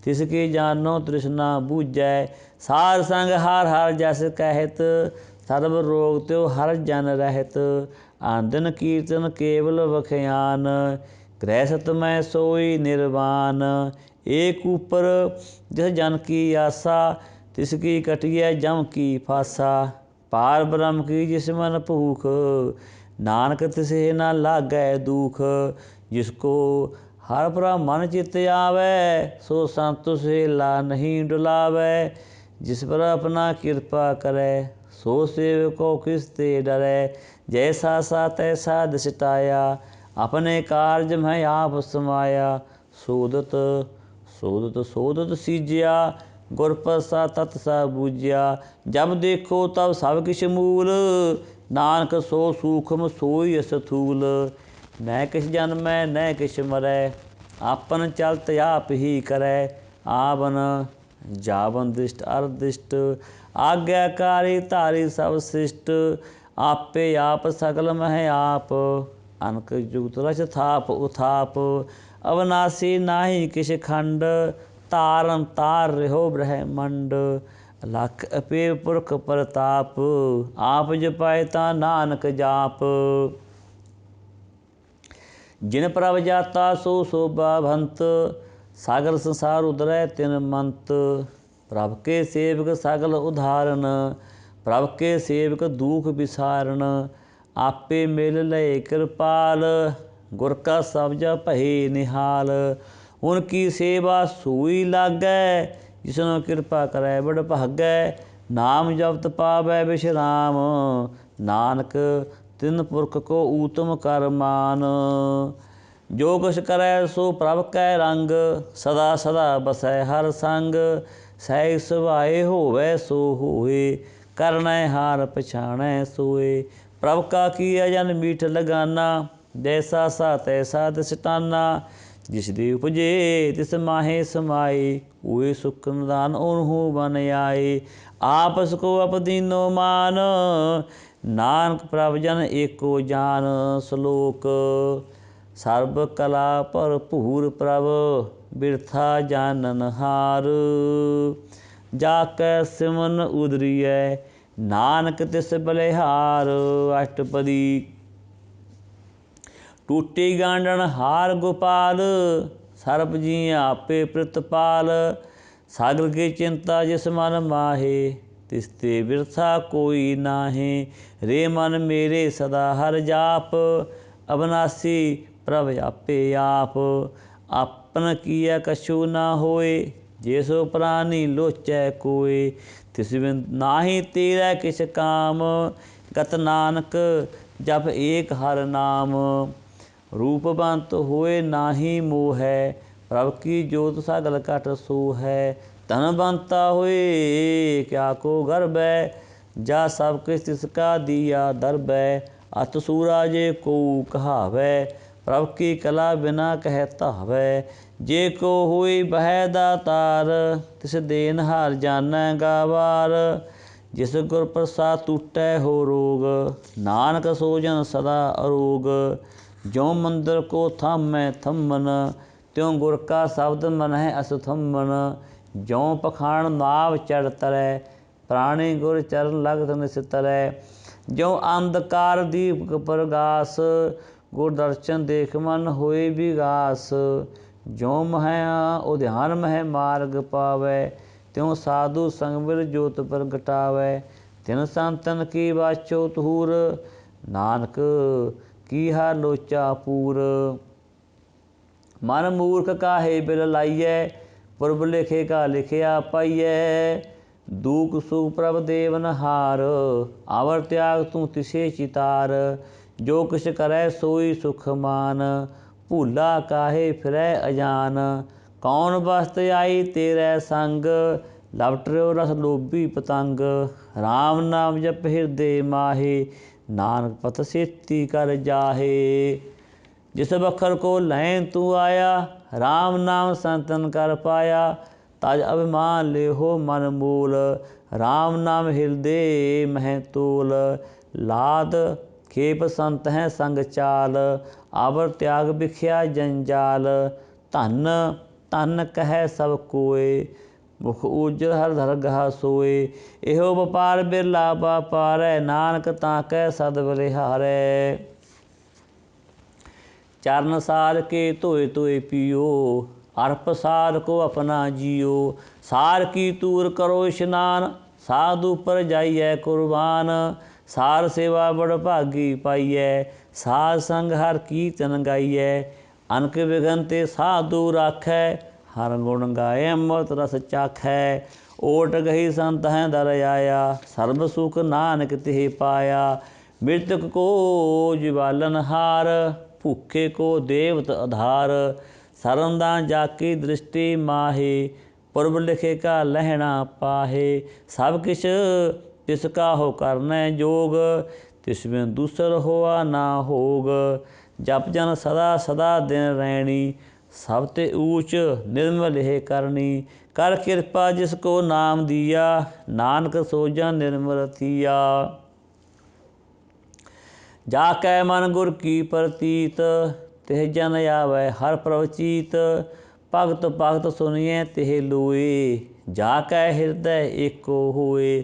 तिसकी जानो तृष्णा बूझै। सार संग हर हर जस कहत, सर्व रोग त्यो हर जन रहत। आनंदन कीर्तन केवल बख्यान, गृहसत मैं सोई निर्वाण। एक ऊपर जिस जन की आसा, तिसकी कटिए जम की फासा। पार ब्रह्म की जिस मन भूख, नानक तिसे न लागै दुख। जिसको हर प्रभ मन चित आवै, सो संत सुहेला नहीं डुलावै। जिस पर अपना कृपा करै, सो सेवको किस ते डरै। जैसा सा तैसा दिसटाया, अपने कारज में आप समाया। सोदत सोदत सोदत सीजिया, गुर प्रसाद तत सा बूझिया। जब देखो तब सब किछ मूल, नानक सो सूखम सोई स्थूल। न किछ जन्मै न किछ मरै, आपन चलत आप ही करै। आवन जावन दृष्ट अरदृष्ट, आज्ञाकारी धारी सब सृष्ट। आपे आप सकल मह आप, अनक जुगत रच थाप उथाप। अविनाशी नाहि किछ खंड, तारन तार रहो ब्रह्मंड। लख अपेव पुरख प्रताप, आप जपाए ता नानक जाप। जिन प्रभ जाता सो शोभा भंत, सागर संसार उदरै तिन मंत। प्रभ के सेवक सगल उदाहरण, प्रभ के सेवक दुख विसारण। आपे मिल लय कृपाल, गुर का सब्ज भये निहाल। उनकी सेवा सूई लागै, जिसनों कृपा करै बड़ भागै। नाम जपत पावै विश्राम, नानक तिन पुरख को ऊतम कर मान। जो कुछ करै सो प्रभ कै रंग, सदा सदा बसै हर संग। सਹਿ ਸੁਭਾਏ होवै सो होए, करनै हार पछाणै सोए। प्रभ का किया जन मीठ लगाना, जैसा सा तैसा दृष्टाना। जिस दे उपजे तिस माहे समाए, होए सुख निदान ओनहु बन आए। आपस को अपदीनो मान, नानक प्रभ जन एको जान। श्लोक। सर्ब कला भरपूर प्रभ, बिरथा जानन हार। जाकै सिमन उदरियै, नानक तिस बलिहार। अष्टपदी। टूटी गांडन हार गोपाल, सर्प जी आपे प्रितपाल। सागर की चिंता जिस मन माहे, तिसते बिरथा कोई नाहे। रे मन मेरे सदा हर जाप, अविनाशी प्रभ आपे आप। आपन किया कछु ना होए, जे सो प्राणी लोचै कोय। तिस बिन नाहि तेरै किछ काम, गत नानक जप एक हर नाम। रूपवंत होए नाहि मोहै, प्रभ की जोत सगल घट सोहै। धनवंता होए क्या को गर्बै, जा सब किछ तिसका दिया दरबै। अत सूरा जे को कहावै, प्रभ की कला बिना कह धावै। जे को होई बह दातार, तिस देनहार जानै गावार। जिस गुर प्रसाद टूटै हो रोग, नानक सो जन सदा अरोग। ज्यों मंदिर को थामै थम्मन, त्यों गुर का शब्द मनहि असथम्मन। ज्यों पखाण नाव चढ़ तरै, प्राणी गुर चरण लगत निस्तरै। ज्यों अंधकार दीपक प्रगास, गुर दर्शन देख मन होए विगास। ज्यों मह उद्यान मह मार्ग पावै, त्यों साधु संग बिर जोत प्रगटावै। तिन संतन की बाछो धूर, नानक कीहा लोचा पूर। मन मूर्ख काहे बिल लाइयै, पुरब लिखे का लिखिया पाइयै। दुख सुख प्रभ देवन हार, आवर त्याग तू तिसे चितार। जो किछ करै सोई सुख मान, भूला काहे फिरै अजान। कौन बसत आई तेरै संग, लपटरियो रस लोभी पतंग। राम नाम जप हृदय माहे, नानक पत सेती कर जाहे। जिस बखर को लैन तू आया, राम नाम संतन कर पाया। तज अभिमान लेहो मन मूल, राम नाम हृदय मह तोल। लाद खेप संत हैं संग चाल, आवर त्याग बिख्या जंजाल। धन धन कह सब कोय, मुख उजल हर दरगाह सोए। एहो व्यापार बिरला व्यापारै, नानक ताकै सद बलिहारै। चरण सार के धोए धोए पियो, अर्प सार को अपना जियो। सार की तूर करो स्नान, साधु पर जाइए कुर्बान। सार सेवा बड़ भागी पाइयै, साध संग हर कीर्तन गाइयै। अनक विघन ते साधु राखै, हर गुण गाए अमृत रस चाखै। ओट गही संत हैं दर आया, सर्ब सुख नानक तिह पाया। मृतक को जीवालन हार, भूखे को देवत आधार। सरनदान जाकी दृष्टि माहे, पुरब लिखे का लहना पाहे। सब किछ तिसका हो करनै जोग, तिस बिन दूसर होआ ना होग। जप जन सदा सदा दिन रैणी, सब ते ऊच निर्मल हे करनी। कर कृपा जिसको नाम दिया, नानक सो जन निर्मल थिया। जाकै मन गुर की प्रतीत, तिह जन आवे हर प्रभ चीत। भगत भगत सुनिए तिह लोए, जाकै हृदय एको होए।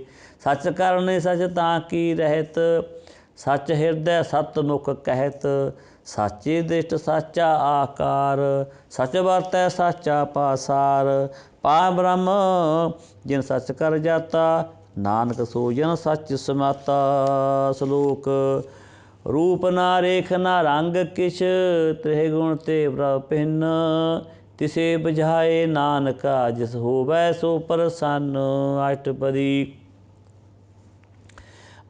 सच करने सच ताकी रहत, सच हृदय सत मुख कहत। साचे दृष्ट साचा आकार, सच वरतै साचा पासार। पार ब्रह्म जिन सच कर जाता, नानक सो जन सच समाता। श्लोक। रूप ना रेख ना रंग किश, त्रिह गुण ते प्रभ भिन्न। तिसे बुझाए नानका, जिस होवै सो प्रसन्न। अष्टपदी।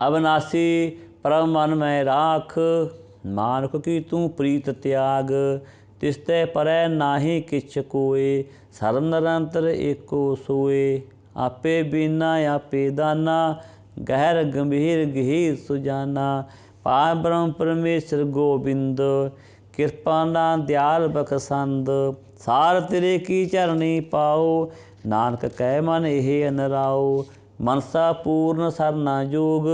अविनाशी प्रभ मन में राख, मानुख की तू प्रीत त्याग। तिसते परै नाहि किछ कोय, सर्व निरंतर एको सोय। आपे बीना आपे दाना, गहर गंभीर गहीर सुजाना। पार ब्रह्म परमेश्वर गोबिंद, कृपा ना दयाल बखसंद। सार तेरे की चरणी पाओ, नानक कह मन एह अनराओ। मनसा पूर्ण सरना जोग,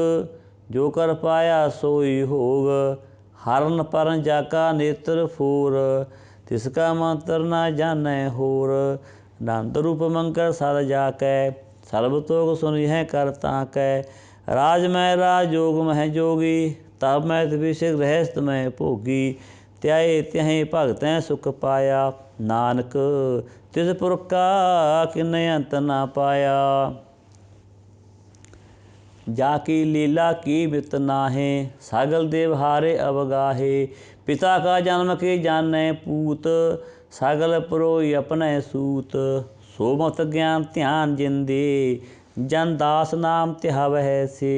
जो कर पाया सोई होग। हरन परन जाका नेत्र फूर, तिसका मंत्र ना जानै होर। नंद रूप मंगल सद जाकै, सर्व तोग सुनिह कर ताकै। राज मैं राज जोग मह जोगी, तब मैं विषय रहस्त में भोगी। त्याए त्यहें भगतें सुख पाया, नानक तिस पुरख का किन्ने अंत ना पाया। जाकी लीला की बित नाहे, सगल देव हारे अवगाहे। पिता का जन्म के जाने पूत, सगल पुरोहि अपने सूत। सो मत ज्ञान ध्यान जिंदे, जन दास नाम तिहावह से।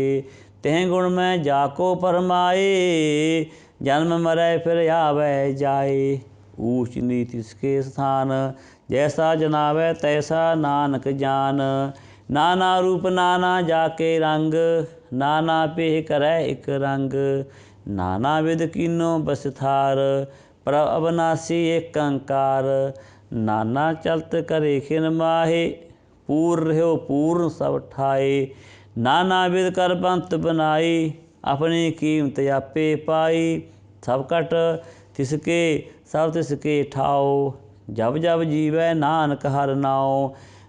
तेह गुण में जाको परमाए, जन्म मरै फिर आवै जाए। ऊच नीच इसके स्थान, जैसा जनावै तैसा नानक जान। नाना रूप नाना जाके रंग, नाना पेह करै इक रंग। नाना विध कीनो बस थार, प्रभ अविनाशी एक अंकार। नाना चलत करे खिन माहे, पूर रह्यो पूर्ण सब ठाए। नाना विध कर पंत बनाई, अपनी कीमत आपे पाई। सब कट तिसके सब तिसके ठाओ, जब जब जीवै नानक हर नाओ।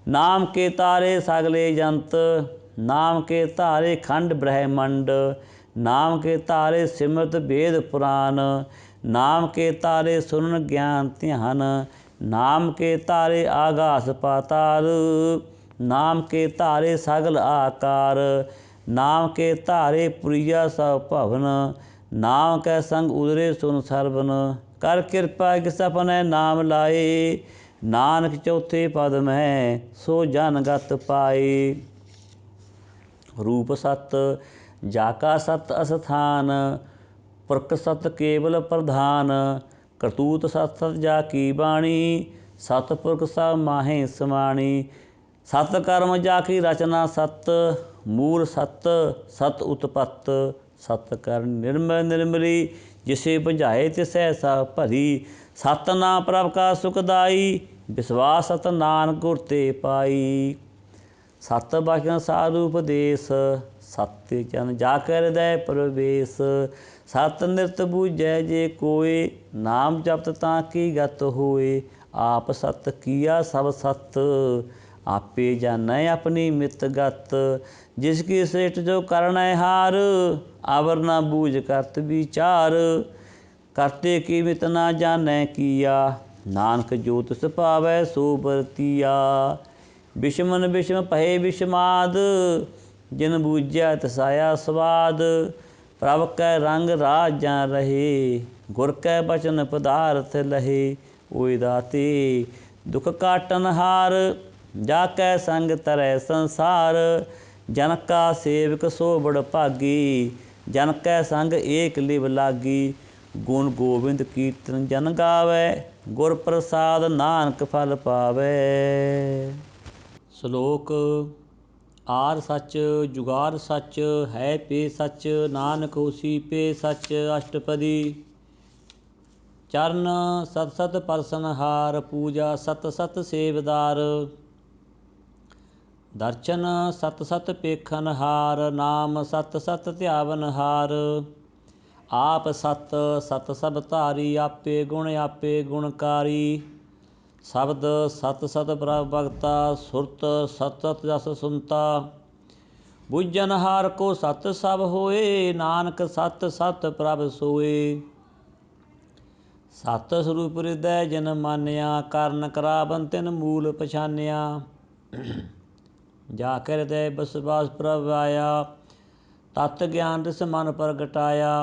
नाम के तारे सगले जंत, नाम के तारे खंड ब्रह्मंड। नाम के तारे सिमरत वेद पुराण, नाम के तारे सुनन ज्ञान ध्यान। नाम के तारे आगास पाताल, नाम के तारे सगल आकार। नाम के तारे पुरिया सब भवन, नाम कै संग उदरे सुन सरवन। कर कृपा किस अपने नाम लाए, नानक चौथे पद में सो जन गत पाए। रूप सत जाका सत अस्थान, पुरख सत केवल प्रधान। करतूत सत सत जाकी बाणी, सतपुरख सब माहे समाणी। सत कर्म जाकी रचना सत, मूल सत सत उत्पत्त। सत कर निर्मल निर्मली, जिसे बुझाए तिसै सब भरी। सत नाम प्रभ का सुखदाई, विश्वास सत नानक गुर ते पाई। सत बचन साधु उपदेश, सत्य चन जाकर हृदय प्रवेश। सत निरत बूझै जे कोय, नाम जपत ताकि गत होए। आप सत किया सब सत, आपे जानै अपनी मित गत। जिसकी सृष्ट जो करण हार, अवर न बूझ करत विचार। करते की मित ना जानै किया, नानक जो तिस पावै सो बरतिया। विषमन विषम पहे विषमाद, जिन बूझ्या तिसाया स्वाद। प्रभ कै रंग राज जहाँ रहे, गुर कै बचन पदार्थ लहे। ओय दाते दुख काटन हार, जाकै संग तरै संसार। जन का सेवक सो बड़ भागी, जन कै संग एक लिव लागी। गुण गोविंद कीर्तन जन गावै, गुर प्रसाद नानक फल पावै। श्लोक। आर सच जुगार सच, है पे सच, नानक होसी पे सच। अष्टपदी। चरण सत सत परसनहार, पूजा सत सत सेवदार। दर्शन सत सत पेखनहार, नाम सत सत ध्यावनहार। आप सत सत सब धारी, आपे गुणकारी। शब्द सत सत प्रभ भगता, सुरत सत सत जस सुनता। बुझनहार को सत सब होए, नानक सत सत प्रभ सोए। सत स्वरूप हृदय जिन मानिया, करन करावन तिन मूल पछानिया। जाके हृदय बस बास प्रभ आया, तत् ज्ञान तिस मन प्रगटाया।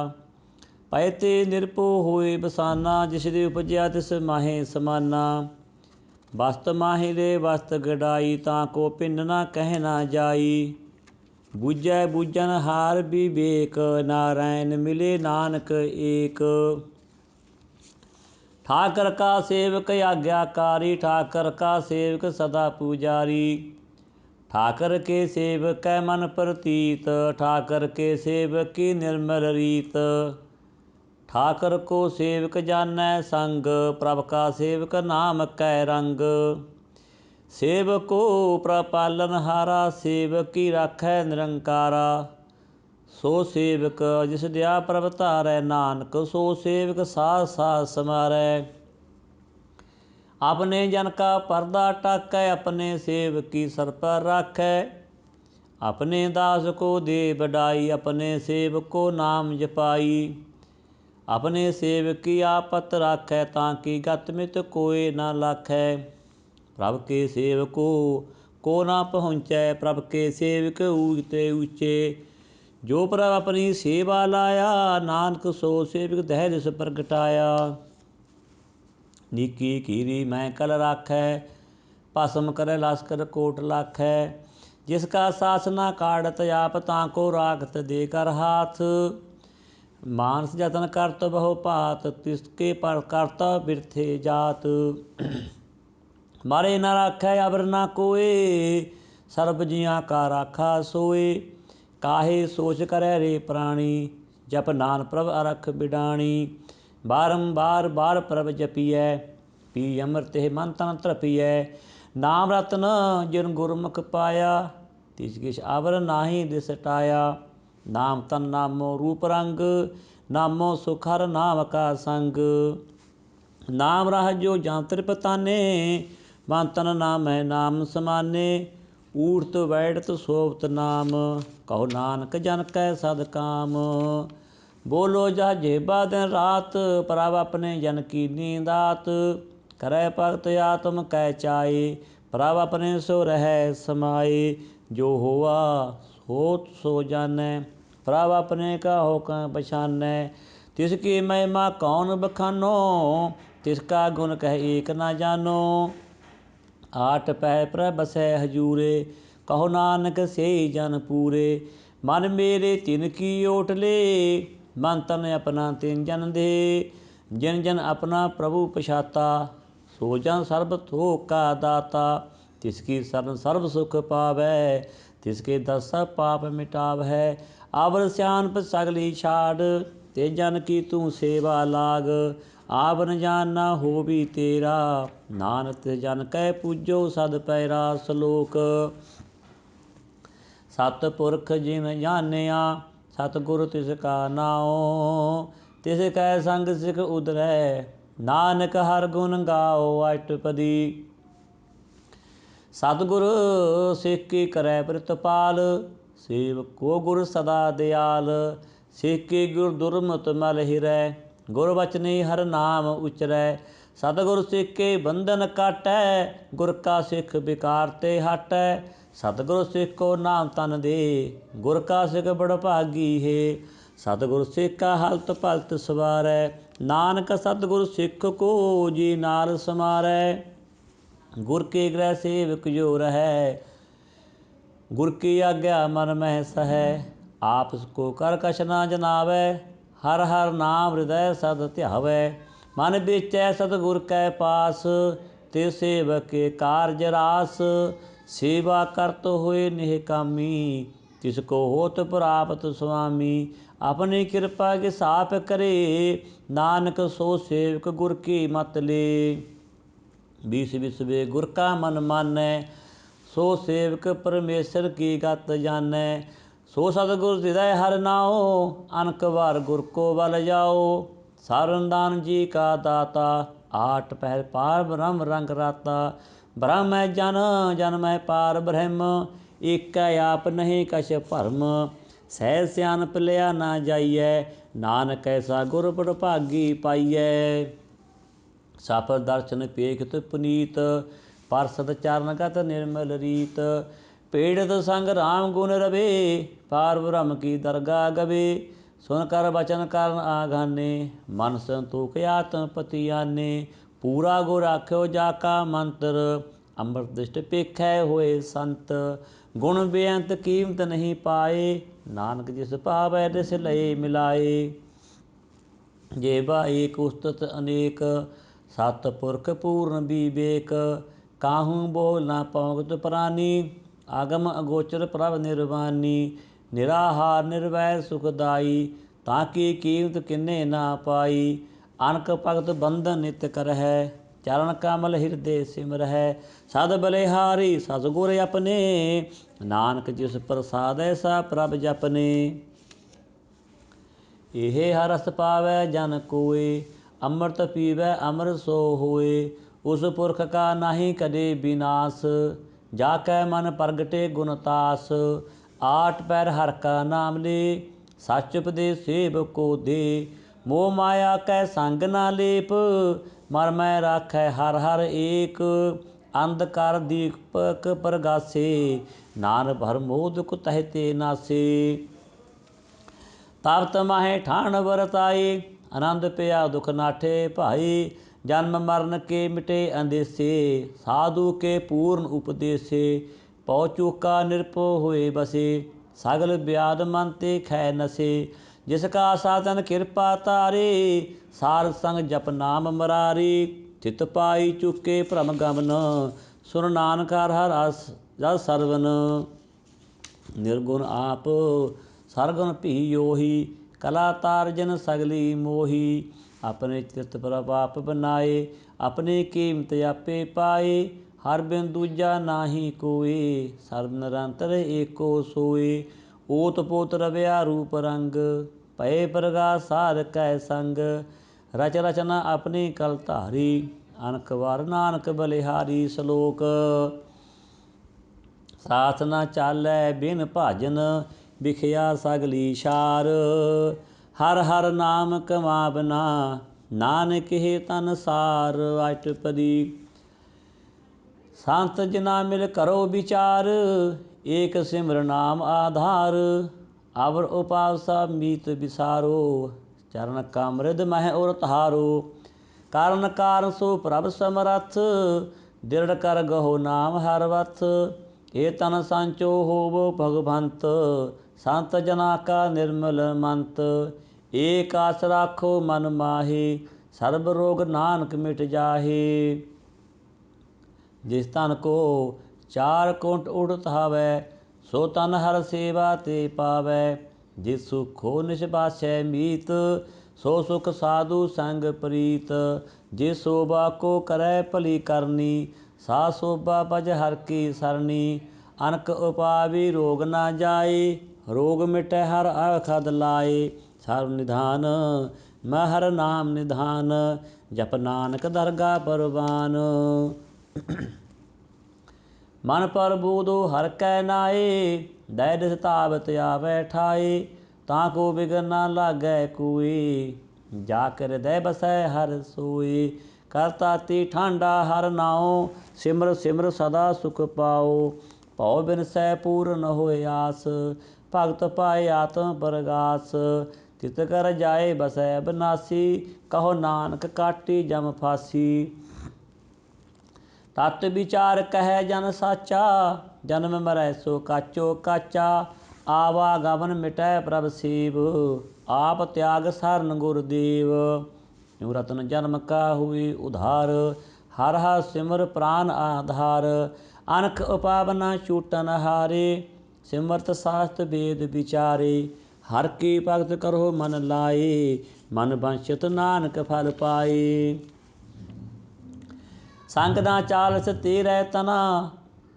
ਪਏ ਤੇ ਨਿਰਭਉ ਹੋਏ ਬਸਾਨਾ, ਜਿਸ ਦੇ ਉਪਜਿਆ ਤਿਸ ਮਾਹੇ ਸਮਾਨਾ। ਵਸਤ ਮਾਹੀ ਦੇ ਵਸਤ ਗੜਾਈ, ਤਾਂ ਕੋ ਭਿੰਨ ਨਾ ਕਹਿ ਨਾ ਜਾਈ। ਬੁਝੈ ਬੁਝਨ ਹਾਰ ਵਿਵੇਕ, ਨਾਰਾਇਣ ਮਿਲੇ ਨਾਨਕ ਏਕ। ठाकर का सेवक आज्ञाकारी, ठाकर का सेवक सदा पुजारी। ठाकर के सेवक कै मन प्रतीत, ठाकर के सेवक की निर्मल रीत। ठाकर को सेवक जानੈ संग, प्रभ का सेवक नाम कै रंग। सेवको प्रभ पालनहारा, सेवक की राखै निरंकारा। सो सेवक जिस दया प्रभ धारै, नानक सो सेवक साथ साथ समारै। अपने जन का परदा टाकै, अपने सेवक की सर पर राखै। अपने दास को दे बढ़ाई, अपने सेवक को नाम जपाई। अपने सेवक की आपत राखै, ताकि गत मित कोय न लाखै। प्रभ के सेवको को ना पहुँचै, प्रभ के सेवक ऊचते ऊचे। जो प्रभ अपनी सेवा लाया, नानक सो सेवक धैर्य से प्रगटाया। नीकी कीरी मैं कल राखै, भस्म करे लश्कर कोट लाखै। जिसका सासना काढ़त आप, ताको राखत दे कर हाथ। मानस जतन करत बहु पात, तिसके पर करत बिरथे जात। मारे न राखै अवर न कोय, सर्ब जियां का राखा सोय। काहे सोच करे रे प्राणी, जप नान प्रभ अरख बिडाणी। बारंबार बार प्रभ जपिए, पी अमृत मन तन तृपिए। नाम रतन जिन गुरमुख पाया, तिस किछ अवर नाहि दिस टाया। नाम तन नामो रूप रंग, नामो सुख हर नाम का संग। नाम राह जो जन तृपताने, मन तन नामै नाम समाने। ऊठत बैठत सोवत नाम, कहो नानक जन कै सद काम। बोलो जा जेबा दिन रात, प्रभ अपने जन की नींदात। करै भगत आत्म कै चाए, प्रभ अपने सो रहै समाए। जो होआ होत सो जानै, प्रभ अपने का होकर पछानै। तिसकी महिमा कौन बखानो, तिसका गुण कह एक न जानो। आठ पहर प्रभ बसै हजूरे, कहो नानक से जन पूरे। मन मेरे तिन की ओट ले, मन तन अपना तिन जन दे। जिन जन अपना प्रभु पछाता, सो जन सर्ब थोक का दाता। तिसकी शरण सर्व सुख पावै, तिसके दस सब पाप मिटावै। आवर सियानप सगली छाड़, ते जन की तू सेवा लाग। आवन जान ना होवी तेरा, नानक तिस जन कै पूजो सद पैरा। सलोक सतपुरख जिन जानिया, सतगुर तिसका नाओ। तिस कै संग सिख उदरै, नानक हर गुण गाओ। अष्टपदी सतगुर सिख की करै प्रितपाल, सेवक को गुर सदा दयाल। सिख की गुर दुर्मत मल हिरै, गुर बचनी हर नाम उचरै। सतगुर सिख के बंधन काटै, गुर का सिख विकार ते हटै। सतगुर सिख को नाम तन दे, गुर का सिख बड़ भागी है। सतगुर सिख का हलत पलत सवारै, नानक सतगुर सिख को जी नाल समारै। गुर के गृह सेवक जो रहै, गुर की आज्ञा मन मह सहै। आपस को कर कछ ना जनावै, हर हर नाम हृदय सद ध्यावै। मन बेचै सतगुर कै पास, ते सेवक के कारज रास। सेवा करत होए निहकामी, तिसको होत प्राप्त स्वामी। अपनी कृपा के साप करे, नानक सो सेवक गुर की मत ले। बीस बिसवे गुर का मन मानै, सो सेवक परमेश्वर की गत जानै। सो सतगुर हृदय हर नाओ, अनक बार गुर को बल जाओ। सारन दान जी का दाता, आठ पहर पार ब्रह्म रंग राता। ब्रह्म है जन, जन्म है पार ब्रह्म, एक आप नहीं कछ भरम। सहज सियानप लिया ना जाइयै, नानक ऐसा गुर बड़ भागी पाइयै। सफल दर्शन पेखत पुनीत, परसद चरणगत निर्मल रीत। पीड़ित संग राम गुण रवे, पार ब्रह्म की दरगाह गवे। सुन कर बचन कारण आघाने, मन संतोख आत्म पति आने। पूरा गुर आख्यो जाका मंत्र, अमृत दृष्ट पेखै होए संत। गुण बेअंत कीमत नहीं पाए, नानक जिस पावै तिस लय मिलाए। जेबा एक उस्तत अनेक, सतपुरख पूर्ण विवेक। काहू बोल न पौगत प्राणी, आगम अगोचर प्रभ निर्वाणी। निराहार निर्वैर सुखदाई, ताकि कीमत किन्ने ना पाई। अनक भगत बंधन नित करहै, चरण कमल हृदय सिमरहै। सद बलिहारी सतगुर अपने, नानक जिस प्रसादै सा प्रभ जपने। एहे हर रस पावै जन कोय, अमृत पीवै अमर सो होए। उस पुरख का नाही कदे विनाश, जाकै मन प्रगटे गुण तास। आठ पैर हर का नाम ले, सच उपदेश सेवक को दे। मोह माया कै संग ना लेप, मर मैं राखै हर हर एक। अंधकार दीपक प्रगासे, नान भर मोह दुख तहते नासे। तावत माहे ठाण वरताए, आनंद पिया दुख नाठे भाई। जन्म मरण के मिटे अंदेसे, साधु के पूर्ण उपदेसे। पौ चूका निरपो होए बसे, सगल व्याध मन ते खै नसे। जिसका साधन कृपा तारे, सार संग जप नाम मरारी। चित पाई चुके भ्रम गमन, सुन नानक हर हर जस सरवन। निर्गुण आप सरगुण भी योही, कला तार जन सगली मोही। अपने चित प्रभ आप बनाए, अपने कीमत आपे पाए। हर बिन दूजा नाही कोई, सर्व निरंतर एको सोए। ओत पोत रविया रूप रंग, भय प्रगास सार कै संग। रच रचना अपनी कल धारी, अनक वार नानक बलिहारी। श्लोक साथ न चालै बिन भाजन, बिखया सगली शार। हर हर नाम कमावना, नानक हे तन सार। अष्टपदी संत जना मिल करो विचार, एक सिमर नाम आधार। अवर उपावसा मीत विसारो, चरण कमृद मह उर तारो। कारण कारण सो प्रभ समरथ, दृढ़ कर गहो नाम हर वथ। ए तन सांचो होवो भगवंत, संत जना का निर्मल मंत। एक आस राखो मन माहे, सर्ब रोग नानक मिट जाहे। जिस तन को चार कुंट उड़त हावै, सो तन हर सेवा ते पावै। जिस सुखो निष्पासै मीत, सो सुख साधु संग प्रीत। जिस शोभा को करै भली करनी, सा शोभा भज हर की सरनी। अनक उपावी रोग ना जाए, रोग मिटै हर अवखद लाए। सर्व निधान मैं हर नाम निधान, जप नानक दरगाह परवान। मन पर बूधो हर कै नाए, दैद तावत आवै ठाए। ताको बिघन ना लागै कोई, जाकर हृदय बसै हर सोई। करता ती ठांडा हर नाओ, सिमर सिमर सदा सुख पाओ। भौ बिन सै पूर्ण होए आस, भगत पाए आत्म प्रगास। तित कर जाए बसै अबनासी, कहो नानक काटी जम फासी। तत् विचार कह जन साचा, जन्म मरै सो काचो काचा। आवागमन मिटै प्रभ सेव, आप त्याग सरन गुरदेव। यूं रतन जन्म का हुई उधार, हर हर सिमर प्राण आधार। अनख उपावना छूटन हारे, सिमरत शास्त्र वेद विचारे। हर की भगत करो मन लाए, मन वंशित नानक फल पाए। संग ना चालस तेरै तना,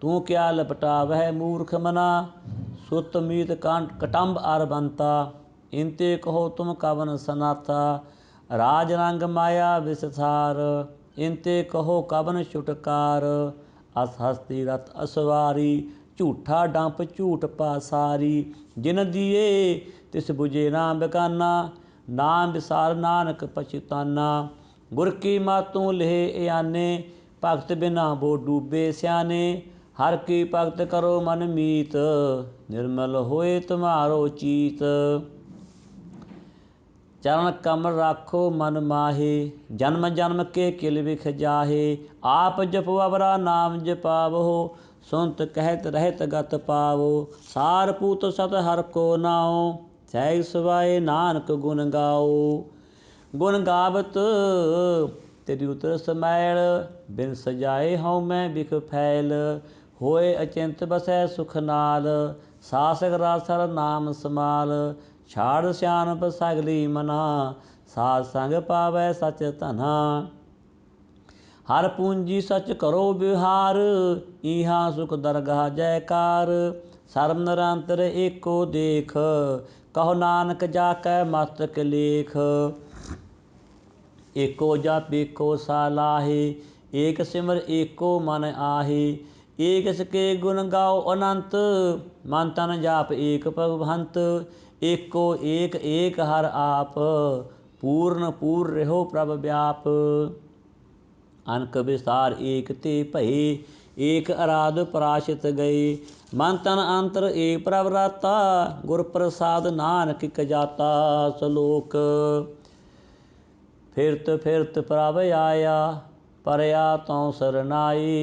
तू क्या लपटावह मूर्ख मना। सुत मीत कटम्ब अरबंता, इनते कहो तुम कवन सनाता। राज रंग माया विस्तार, इनते कहो कवन छुटकार। अस हस्ती रथ असवारी, झूठा डंप झूठ पासारी। जिन दिए तिस बुझे नाम बेगाना, नाम विसार नानक पछुताना। गुर की मातों लेह याने, भगत बिना वो डूबे स्याने। हर की भगत करो मन मीत, निर्मल होए तुम्हारो चीत। चरण कमल राखो मन माहे, जन्म जन्म के किल बिख जाहे। आप जपो अवरा नाम जपावो, सुनत कहत रहत गत पावो। सार पूत सत हर को नाओ, सहज सुभाए नानक गुण गाओ। गुण गावत तेरी उतर समैल, बिन सजाए हऊँ मैं बिख फैल। होए अचिंत बसै सुख नाल, सासक रासर नाम समाल। छाड़ सियानप सगली मना, साध संग पावै सच धना। हर पूंजी सच करो विहार, इहाँ सुख दरगाह जयकार। सर्व निरंतर एको देख, कहो नानक जाकै मस्तक लेख। एको जप एको सालाहे, एक सिमर एको मन आहे। एक इसके गुण गाओ अनंत, मन तन जाप एक भगवंत। एको एक एक हर आप, पूर्ण पूर रहो प्रभ व्याप। अनक विस्तार एक ते भये, एक आराध पराशित गए। मन तन अंतर एक प्रभ राता, गुर प्रसाद नानक इक जाता। सलोक फिरत फिरत प्रभ आया, परया तौ सरनाई।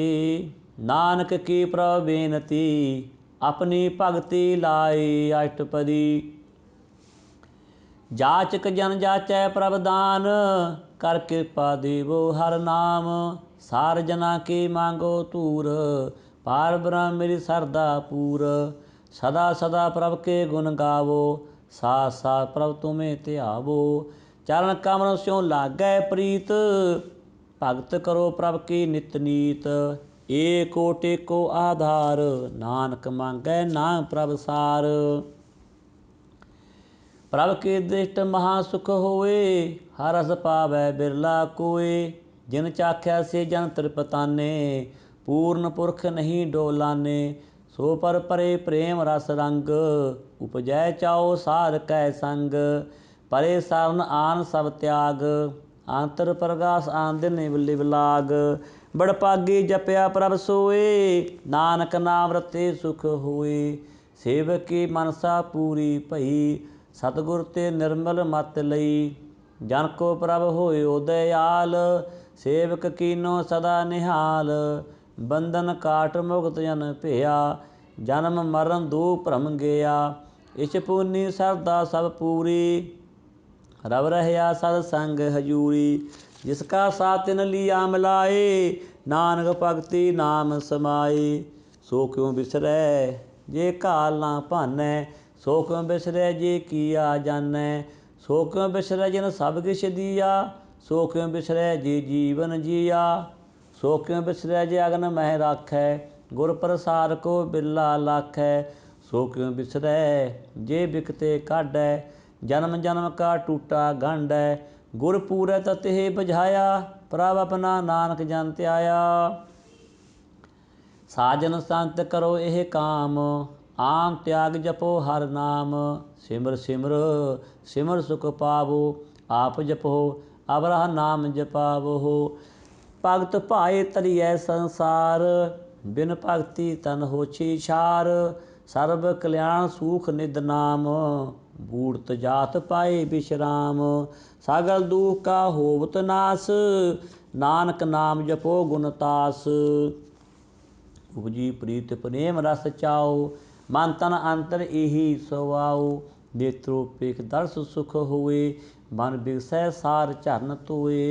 नानक की प्रभ बेनती, अपनी भगति लाई। अष्टपदी जाचक जन जाचै प्रभ दान, कर कृपा देवो हर नाम। सार जना के मांगो तूर, पार ब्रह्म मेरी सरदा पूर। सदा सदा प्रभ के गुण गावो, साथ साथ प्रभ तुम्हें ध्यावो। चरण कमल स्यों लागै प्रीत, भगत करो प्रभ की नित नीत। एको टेको आधार, नानक मांगै नाम प्रभ सार। प्रभ के दृष्ट महासुख होए, हर रस पावै बिरला कोय। जिन चाख्या से जन तृपताने, पूर्ण पुरख नहीं डोलाने। सो पर परे प्रेम रस रंग, उपजै चाओ सार कै संग। परे सरन आन सब त्याग, अंतर प्रगास आन दिन लिव लाग। बड़ पागी जपया प्रभ सोए, नानक नाम रते सुख होए। सेवक की मनसा पूरी भई, सतगुर ते निर्मल मत लई। जन को प्रभ होयो दयाल, सेवक कीनो सदा निहाल। बंधन काट मुक्त जन भिया, जन्म मरण दो भ्रम गया। इछ पूनी सरदा सब पूरी, रव रहया सद संग हजूरी। जिसका साथ तिन लिया मिलाए, नानक भगति नाम समाए। सो क्यों बिसरै जे काल ना भानै, सो क्यों बिसरै जे किया जानै। सो क्यों बिसरै जिन सब किछ दिया, सो क्यों बिसरै जे जीवन जिया। सो क्यों बिसरै जे अगन मह राखै, गुर प्रसाद को बिरला लाखै। सो क्यों बिसरै जे बिकते काढै, जन्म जन्म का टूटा गंढ है। गुर पूरै ततेह बुझाया, प्रभ अपना नानक जन त्याया। साजन संत करो एह काम, आम त्याग जपो हर नाम। सिमर सिमर सिमर सुख पावो, आप जपो अवरह नाम जपावो। भगत भाए तरियै संसार, बिन भगति तन होछी छार। सर्व कल्याण सूख निध नाम, बूढ़त जात पाए विश्राम। सगल दुख का होवत नास, नानक नाम जपो गुण तास। उपजी प्रीत प्रेम रस चाओ, मन तन अंतर एही सुआओ। नेत्रोपेख दर्श सुख होए, मन बिगसै सार चरण तोए।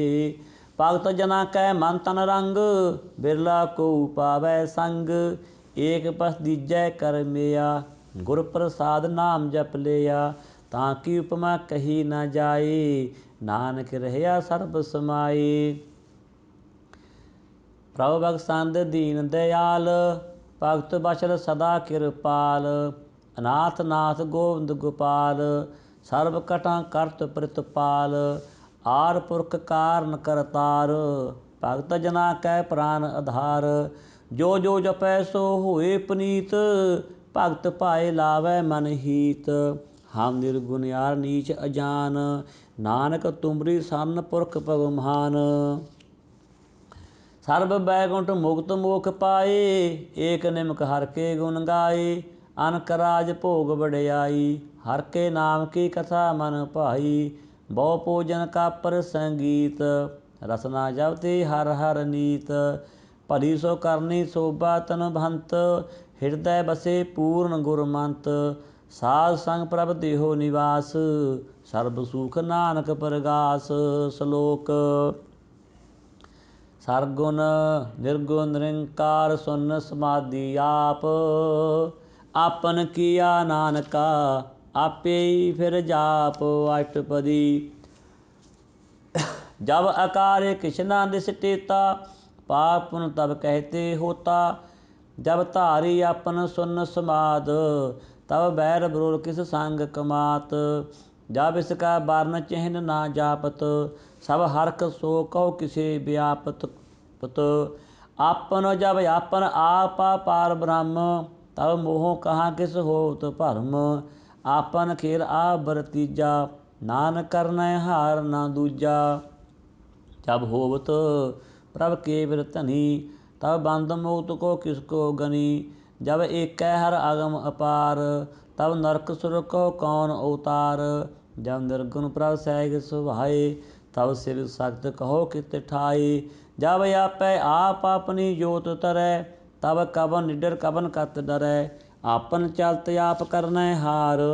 भगत जना कै मन तन रंग, बिरला को पावै संग। एक बस दीजै कर मेया, गुर प्रसाद नाम जप लिया। ताकि उपमा कही न जाए, नानक रहया सर्ब समाए। प्रभु बख्शंद दीन दयाल, भगत बचल सदा कृपाल। अनाथ नाथ गोविंद गोपाल, सर्व कटां करत प्रतिपाल। आर पुरख कारण करतार, भगत जना कै प्राण आधार। जो जो जपै सो होए पुनीत, भगत पाए लावै मन हीत। हम निर्गुण यार नीच अजान, नानक तुमरी सन पुरख भगवान। सर्ब बैकुंठ मुक्त मोख पाए, एक निमक हर के गुण गाए। अनक राज भोग बड़ियाई, हर के नाम की कथा मन भाई। ਬਹੁ ਭੋਜਨ ਕਾ ਪਰ ਸੰਗੀਤ, ਰਸਨਾ ਜਪਤੇ ਹਰ ਹਰ ਨੀਤ। ਭਲੀ ਸੋ ਕਰਨੀ ਸੋਭਾ ਤਨ ਭੰਤ, ਹਿਰਦੈ ਬਸੇ ਪੂਰਨ ਗੁਰਮੰਤ। ਸਾਧ ਸੰਗ ਪ੍ਰਭ ਦੇਹੋ ਨਿਵਾਸ, ਸਰਬ ਸੁਖ ਨਾਨਕ ਪਰਗਾਸ। ਸ਼ਲੋਕ। ਸਰਗੁਣ ਨਿਰਗੁਣ ਨਿਰੰਕਾਰ ਸੁਨ ਸਮਾਧੀ ਆਪ, ਆਪਨ ਕੀਆ ਨਾਨਕਾ ਆਪੇ ਹੀ ਫਿਰ ਜਾਪ। ਅਸ਼ਟਪਦੀ। जब अकारे कृष्णा दिस टेता, पाप पुन तब कहते होता। जब धारी अपन सुन समाद, तब बैर विरोध किस संग कमात। जब इसका वर्ण चिन्ह ना जापत, सब हरख सो कहो किसे व्यापत। आपन जब आपन आपा पार ब्रह्म, तब मोह कहाँ किस होत भरम। आपन खेल आप बरतीजा, नानक करनै हार ना दूजा। जब होवत प्रभ के बिरधनी, तब बंद मोत को किसको गनी। जब एक हर अगम अपार, तब नरक सुर कहो कौन अवतार। जब निर्गुण प्रभ सहज सुभाए, तब शिव सख्त कहो कित ठाए। जब आपै आप अपनी जोत तरै, तब कबन निडर कबन कत डरै। आपन चलत आप करनै हार,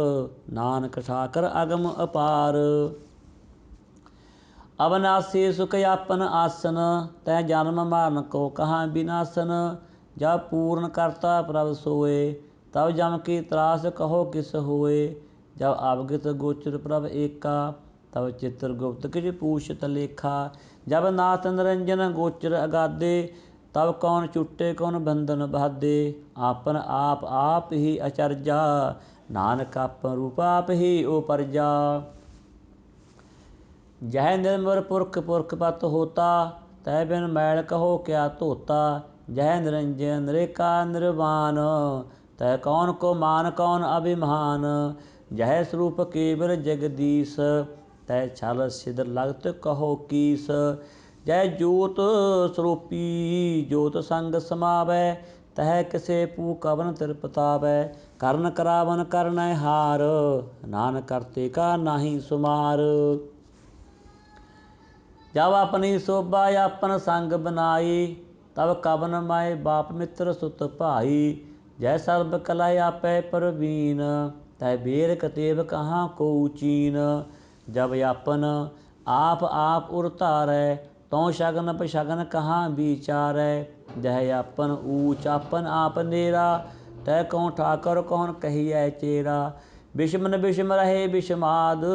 नानक ठाकर अगम अपार। अविनाशी सुख आपन आसन, तै जन्म मरण को कहाँ विनाशन। जब पूर्ण करता प्रभ सोए, तब जम की त्रास कहो किस होए। जब अवगत गोचर प्रभ एका, तब चित्रगुप्त किछ पूछत लेखा। जब नाथ निरंजन गोचर अगाधे, तब कौन छुटे कौन बंधन बाधे। आपन आप ही अचरजा, नानक आपन रूप आप ही उपरजा। जह निर्मल पुरख पुरख पत होता, तह बिन मैल कहो क्या धोता। जह निरंजन निरेका निर्वाण, तह कौन को मान कौन अभिमान। जह स्वरूप केवल जगदीश, तह छल सिद्ध लगत कहो कीस। जह जोत स्वरूपी जोत संग समावै, तह किसे पू कवन तिर पतावै। करन करावन करनै हार, नानक करते का नाही सुमार। जब अपनी शोभा आपन संग बनाई, तब कवन माए बाप मित्र सुत भाई। जय सर्ब कला आपै परवीन, तह बेर कतेब कहाँ को चीन। जब आपन आप उर धारै, तौ शगन पशगन कहाँ विचारै। जह आपन ऊच आपन आप नेरा, तह कौन ठाकर कौन कहिए चेरा। बिषमन बिषम रहे बिषमाद,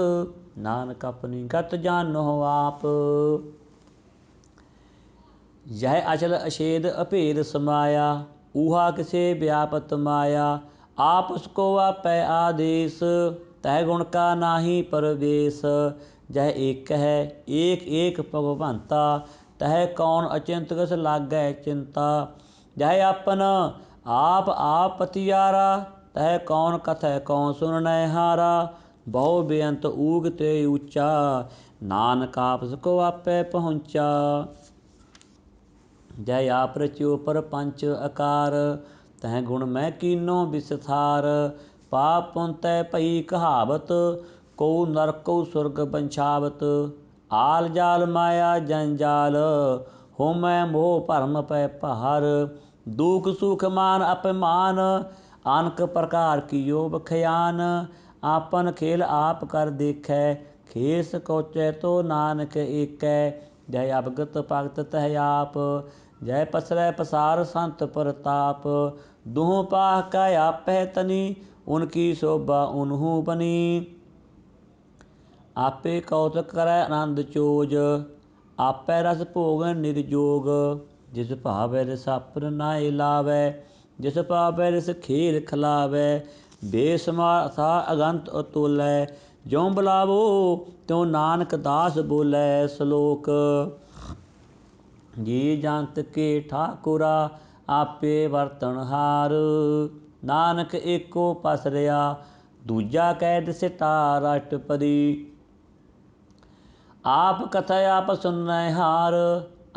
नानक अपनी गत जानो आप। यह अचल अछेद अभेद समाया, ऊहा किसे व्यापत माया। आप उसको आपै आदेश, तह गुण का नाही परवेश। जह एक है एक एक भगवंता, तह कौन अचिंत कस लागै चिंता। जह आपन आप पतियारा, तह कौन कथै कौन सुननै हारा। बहु बेअंत ऊग ते ऊंचा, नानक आप उसको आपै पहुँचा। जय आप रच्यो पर पंच अकार, तह गुण मैं कीनो विस्तार। पाप पुन तै भई कहावत, को नरक को सुरग बंछावत। आल जाल माया जंजाल, होमै मोह भरम पै पहार। दुख सुख मान अपमान, अनक प्रकार कियो बखयान। आपन खेल आप कर देखै, खेस कोचै तो नानक एकै। जय अवगत भगत तह आप, जय पसरै पसार संत प्रताप। दुहु पाह कै आपै तनी, उनकी शोभा उनहु बनी। आपे कौतक करै आनंद चोज, आपै रस भोग निर्जोग। जिस भावै रिस अपर नाए लावै, जिस पावै रिस खेल खिलावै। बेसमासा अगंत अतुलै, ज्यों बुलावो त्यों नानक दास बोलै। श्लोक। जी जंत के ठाकुरा, आपे वरतनहार। नानक एको पसरिया, दूजा कह दिसिटार। अष्टपदी। आप कथै आप सुननै हार,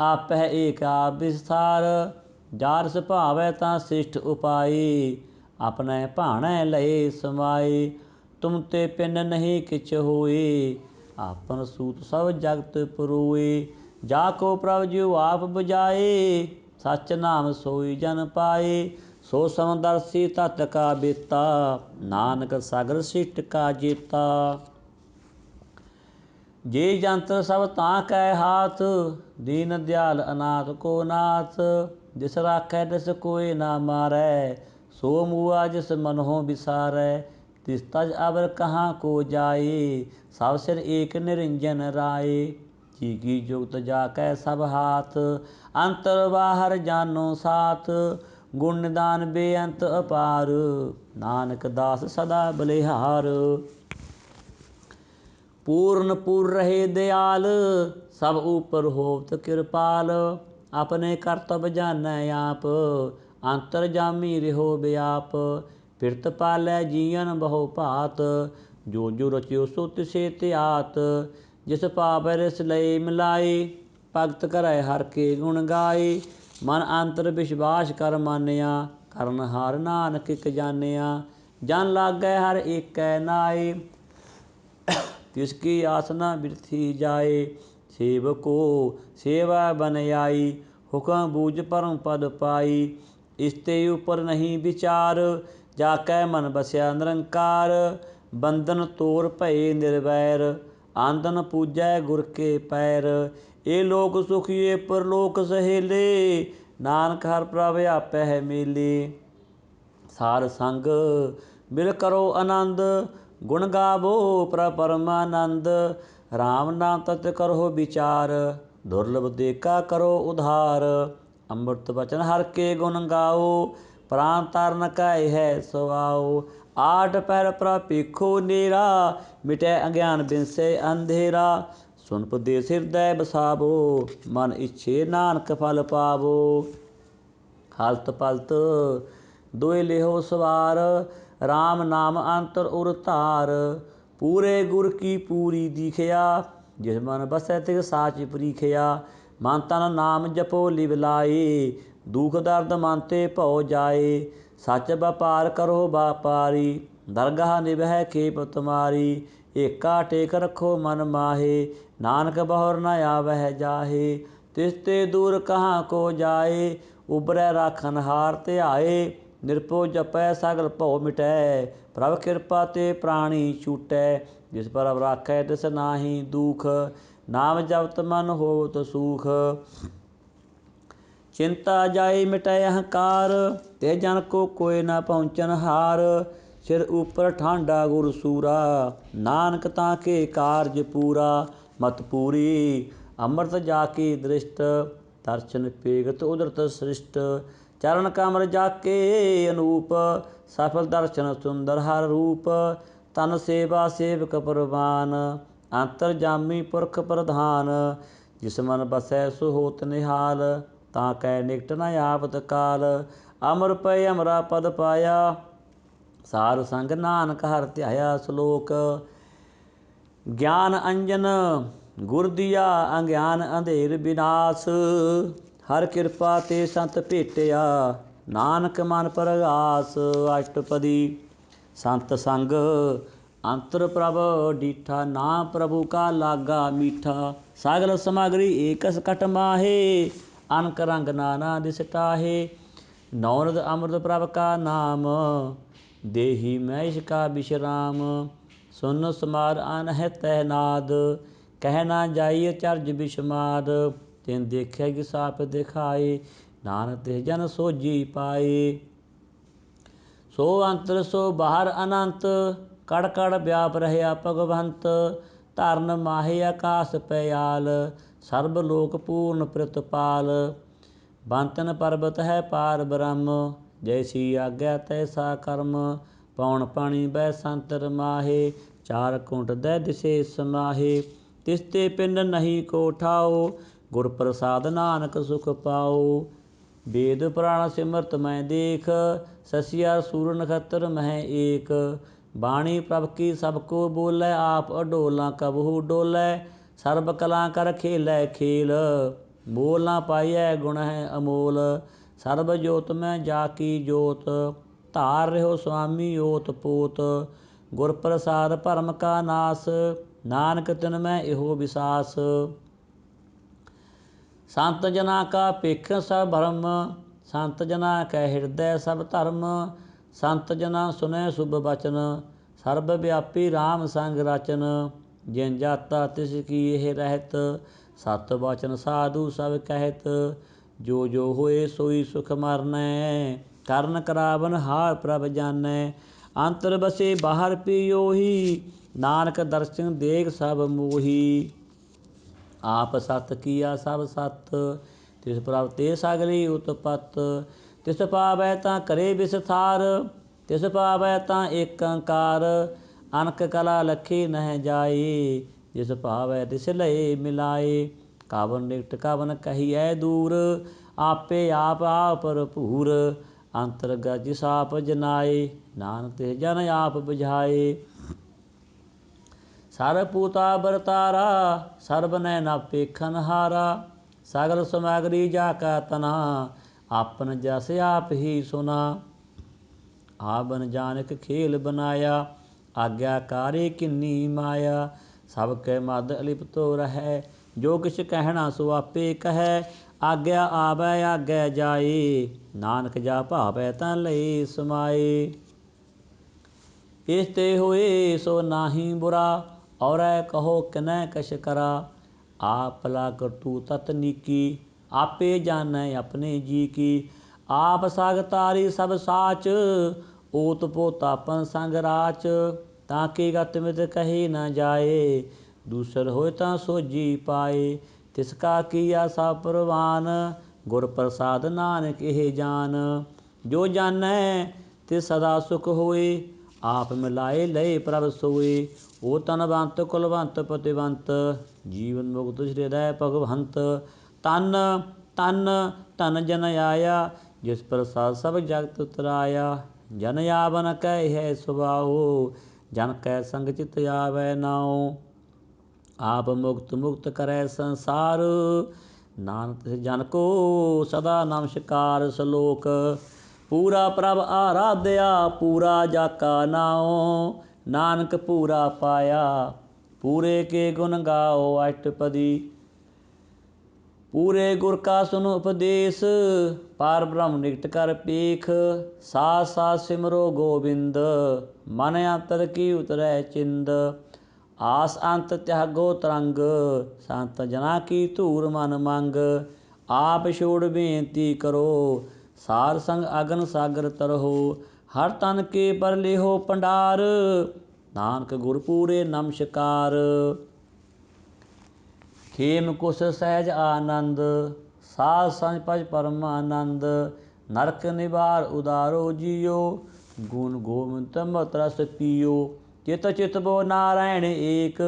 आपै एक आप विस्तार। जार सुभावै तां श्रेष्ठ उपाय, अपनै भाणै लए समाए। तुम ते पिन नहीं किछ होए, आपन सूत सब जगत परोए। जाको प्रभ ज्यो आप बुझाए, सच नाम सोई जन पाए। सो समदर्शी तत् का बेता, नानक सागर सिष्ट का जेता। जे जंत्र सब तां कै हाथ, दीन दयाल अनाथ को नाथ। जिस राखै तिस कोई ना मारै, सो मुआ जिस मनहो बिसारै। तिस तज अवर कहाँ को जाए, सब सिर एक निरंजन राय। जी की जुगत जाकै सब हाथ, अंतर बाहर जानो साथ। गुण निदान बेअंत अपार, नानक दास सदा बलिहार। पूर्ण पूर रहे दयाल, सब ऊपर होत कृपाल। अपने कर्तव्य जानै आप, अंतर जामी रहो व्याप। फिरत पालै जीवन बहु भात, जो जो रचियो सो तिसे त्यात। जिस पावै रिस लय मिलाए, भगत करै हर के गुण गाए। मन अंतर विश्वास कर मानिया, करन हार नानक इक जानिया। जन लागै हर एकै नाए, तिसकी आसना बिरथी जाए। सेवको सेवा बन आई, हुक्म बूझ परम पद पाई। इसते ऊपर नहीं विचार, जाकै मन बसया निरंकार। बंधन तोर भये निर्वैर, आंदन पूजै गुर के पैर। ए लोक सुख ये परलोक सहेले, नानक हर प्रभ आपै मेले। सार संग मिल करो आनंद, गुण गावो प्रभ परमानंद। राम नाम तत करो विचार, दुर्लभ देखा करो उधार। अमृत वचन हर के गुण गाओ, प्राण तारन काई है सवाओ। आठ पैर प्रभ पेखो नेरा, मिटै अज्ञान बिनसे अंधेरा। सुन उपदेश हृदय बसावो, मन इच्छे नानक फल पावो। हलत पलत दोए लेहो सवार, राम नाम अंतर उर धार। पूरे गुर की पूरी दीखिया, जिस मन बसै तिस साच परीखिया। मन तन नाम जपो लिव लाए, दुख दर्द मन ते भौ जाए। सच व्यापार करो व्यापारी, दरगाह निभै खेप तुम्हारी। एका टेक रखो मन माहे, नानक बहुर न आवह जाहे। तिस ते दूर कहाँ को जाए, उबरै राखन हार ध्याए। निरपो जपै सगल भौ मिटै, प्रभ कृपा ते प्राणी छूटै। जिस पर राखै तिस नाहि दुख, नाम जपत मन होवत सुख। चिंता जाए मिटै अहंकार, ते जन को कोई न पहुँचन हार। सिर ऊपर ठांडा गुर सूरा, नानक ताके कारज पूरा। मत पूरी अमृत जाकी दृष्ट, दर्शन पेगत उदरत सृष्ट। चरण कमर जाके अनूप, सफल दर्शन सुंदर हर रूप। तन सेवा सेवक परवान, अंतर जामी पुरख प्रधान। जिस मन बसै सो होत निहाल, ताकै निकट न आवत काल। अमर पै अमरा पद पाया, सार संग नानक हर ध्याया। श्लोक ज्ञान अंजन गुर दिया, अज्ञान अंधेर विनाश। हर कृपा ते संत भेटिया, नानक मन परगास। अष्टपदी संत संग अंतर प्रभ डीठा, नाम प्रभु का लागा मीठा। सागल समग्री एकस कट माहे, अनक रंग नाना दिस टाहे। नौरद अमृत प्रभ का नाम, देही महेश का विश्राम। सुन समार अनहत नाद, कह ना जाइए चर्ज विषमाद। तिन देखे कि साप दिखाए, नानक तिस जन सोझी पाए। सो अंतर सो बाहर अनंत, कड़ कड़ व्याप रहया भगवंत। धरन माहे आकाश पयाल, सर्ब लोक पूर्ण प्रितपाल। बंतन पर्वत है पार ब्रह्म, जैसी आज्ञा तैसा कर्म। पौन पानी बै संतर माहे, चार कुंट दै दिसे समाहे। तिसते पिंड नहीं को ठाओ, गुर प्रसाद नानक सुख पाओ। वेद पुराण सिमरत मैं देख, ससिया सूर नक्षत्र मह एक। बाणी प्रभ की सबको बोलै, आप अडोला कबहू डोलै। सर्ब कला कर खेलै खेल, बोल ना पाइयै गुण है अमोल। सर्ब जोत में जाकी जोत, धार रहो स्वामी ओत पोत। गुर प्रसाद भरम का नाश, नानक तिन मैं इहो विसास। संत जना का पेख सब भरम, संत जना कै हृदय सब धर्म। संत जना सुनै शुभ बचन, सर्ब व्यापी राम संग रचन। जिन जाता तिस की यह रहत, सत वचन साधु सब कहत। जो जो होए सोई सुख मरनै, करन करावन हार प्रभ जानै। अंतर बसे बाहर पियोही, नानक दर्शन देख सब मोही। आप सत किया सब सत, तिस प्रभ ते सगली उत्पत। तिस पावै तां करे विस्तार, तिस पावै तां एक अंकार। अनक कला लखे नह जाए, जिस पावै तिस लए मिलाए। कवन निकट कवन कहिए दूर, आपे आप भरपूर। अंतरगत जिस आप जनाए, नानक तिस जन आप बुझाए। सरपूता बरतारा, सर्ब नैना पेखन हारा। सगल समगरी जाका तना, आपन जस आप ही सुना। आबन जानक खेल बनाया, आज्ञाकारी किन्नी माया। सब कै मद अलिप्तो रहै, जो किछ कहना सो आपे कहै। आज्ञा आवै आज्ञा जाए, नानक जा भावै तां लए समाए। इस ते होए सो नाहीं बुरा, औरै कहो किनै कछ करा। आप भला करतू ततनीकी, आपे जानै अपने जी की। आप साग तारी सब साच, ओत पोतापन संग राच। ताकि गत मित कही न जाए, दूसर होए तां सोझी पाए। तिसका किया सब प्रवान, गुर प्रसाद नानक एह जान। जो जानै तिस सदा सुख होए, आप मिलाए लए प्रभ सोए। ओ तनवंत कुलवंत पतिवंत, जीवन मुक्त हृदय भगवंत। तन तन धन जन आया, जिस प्रसाद सब जगत उतराया। जन आवन कै है सुभाओ, जन कै संग चित आवै नाओ। आप मुक्त मुक्त करै संसार, नानक तिस जन को सदा नमस्कार। सलोक पूरा प्रभ आराध्या, पूरा जाका नाओ। नानक पूरा पाया, पूरे के गुण गाओ अष्टपदी। पूरे गुर का सुनो उपदेश, पार ब्रह्म निकट कर पेख। साथ साथ सिमरो गोविंद, मन अंतर की उतरै चिंद। आस अंत त्यागो तरंग, संत जना की धूर मन मंग। आप छोड़ बेनती करो, सार संग अगन सागर तरहो। हर तन के पर लेहो भंडार, नानक गुर पूरे नमस्कार। खेम कुश सहज आनंद, साध संग भज परमानंद। नरक निवार उदारो जियो, गुण गोविंद मत रस पियो। चित चित बो नारायण एक,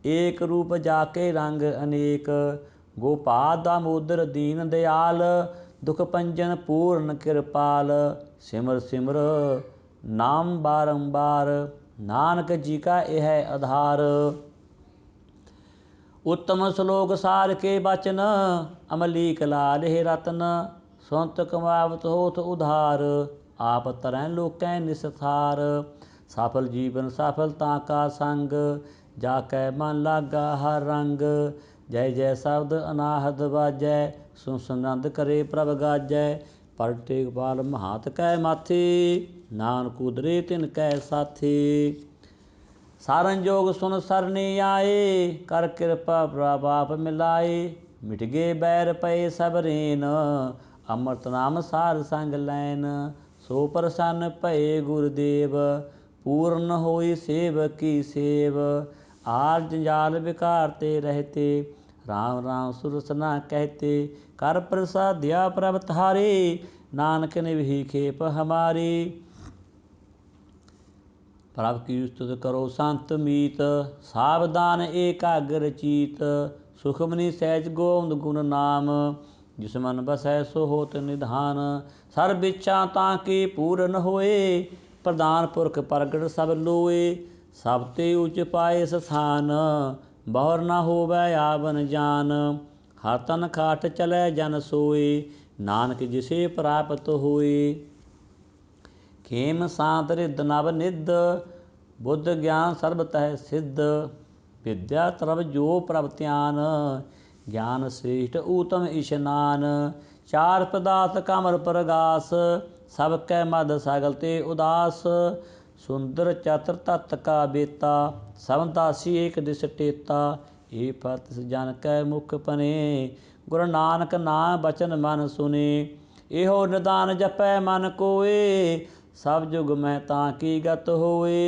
एक रूप जाके रंग अनेक। गोपाल दामोदर दीन दयाल, दुख भंजन पूर्ण कृपाल। सिमर सिमर नाम बारंबार, नानक जी का यह आधार। उत्तम श्लोक सार के बचन, अमलीक लाल हे रतन। सुनत कमावत होत उधार, आप तरह लोकै निस्तार। सफल जीवन सफलता का संग, जाकै मन लागा हर रंग। जय जय शब्द अनाहद बाजै, सुन सुनंद करे प्रभ गाजै। पलटे गोपाल महात कै माथे, नानक उदरे तिन कै साथे। सारन जोग सुन सरने आए, कर कृपा प्रभ आप मिलाए। मिट गए बैर पए सब रेन, अमृत नाम सार संग लैन। सो प्रसन्न भये गुरुदेव, पूर्ण होई सेवक की सेव। आर जंजाल विकारते रहते, राम राम सुरसना कहते। कर प्रसाद्या प्रभ तारे, नानक निभि खेप हमारे। प्रभ की स्तुत करो संत मीत, सावधान एकाग्र चीत। सुखमनी सहज गोविंद गुण नाम, जिस मन बसै सो होत निधान। सर्व इच्छा ताकि पूरन होए, प्रधान पुरख प्रगट सब लोए। सब ते उच पाए स्थान, बहुर न होवै आवन जान। हर तन खाट चलै जन सोए, नानक जिसे प्राप्त होए। खेम शांत रिद नव निध, बुद्ध ज्ञान सर्ब तह सिद्ध। विद्या तरब जो प्रभ ध्यान, ज्ञान श्रेष्ठ ऊतम इशनान। चार पदार्थ कमल प्रगास, सब कै मद सागल ते उदास। सुंदर चतुर तत् का बेता, सब दासी एक दिस टेता। ये फत जन कै मुख पने, गुरु नानक नाम बचन मन सुने। एहो निदान जपै मन कोय, सब जुग में ताकी गत होए।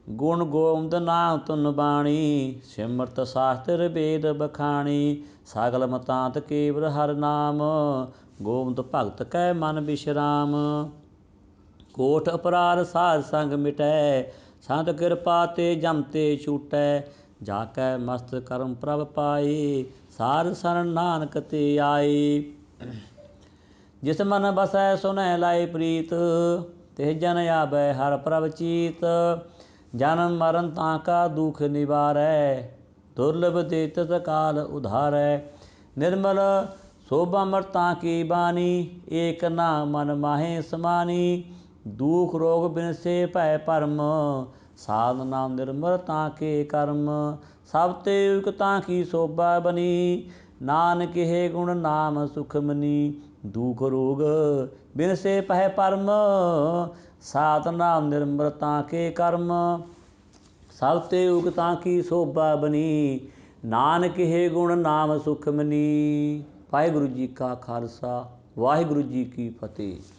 गुण गोविंद नाम तुन बाणी, सिमरत शास्त्र वेद बखाणी। सगल मतांत केवल हर नाम, गोविंद भगत कै मन विश्राम। कोट अपराध साध संग मिटै, संत कृपा ते जम ते छूटै। जाकै मस्त कर्म प्रभ पाए, सार सरन नानक ते आए। जिस मन बसै सुनै लाए प्रीत, तिह जन आबै हर प्रभ चीत। जन्म मरण ताका दुख निवारै, दुर्लभ दे तित काल उधारै। निर्मल शोभा अमृतां की बानी, एक नाम मन माहे समानी। दुख रोग बिनसे भय परम, साध नाम निर्मल ताके कर्म। सब ते युक्त की शोभा बनी, नानक हे गुण नाम सुख मनी। दुख रोग बिनसे भय परम, साध नाम निर्मल ताके कर्म। सब ते युगतां की शोभा बनी, नानक हे गुण नाम सुख मनी। वाहिगुरु जी का खालसा, वाहिगुरु जी की फतेह।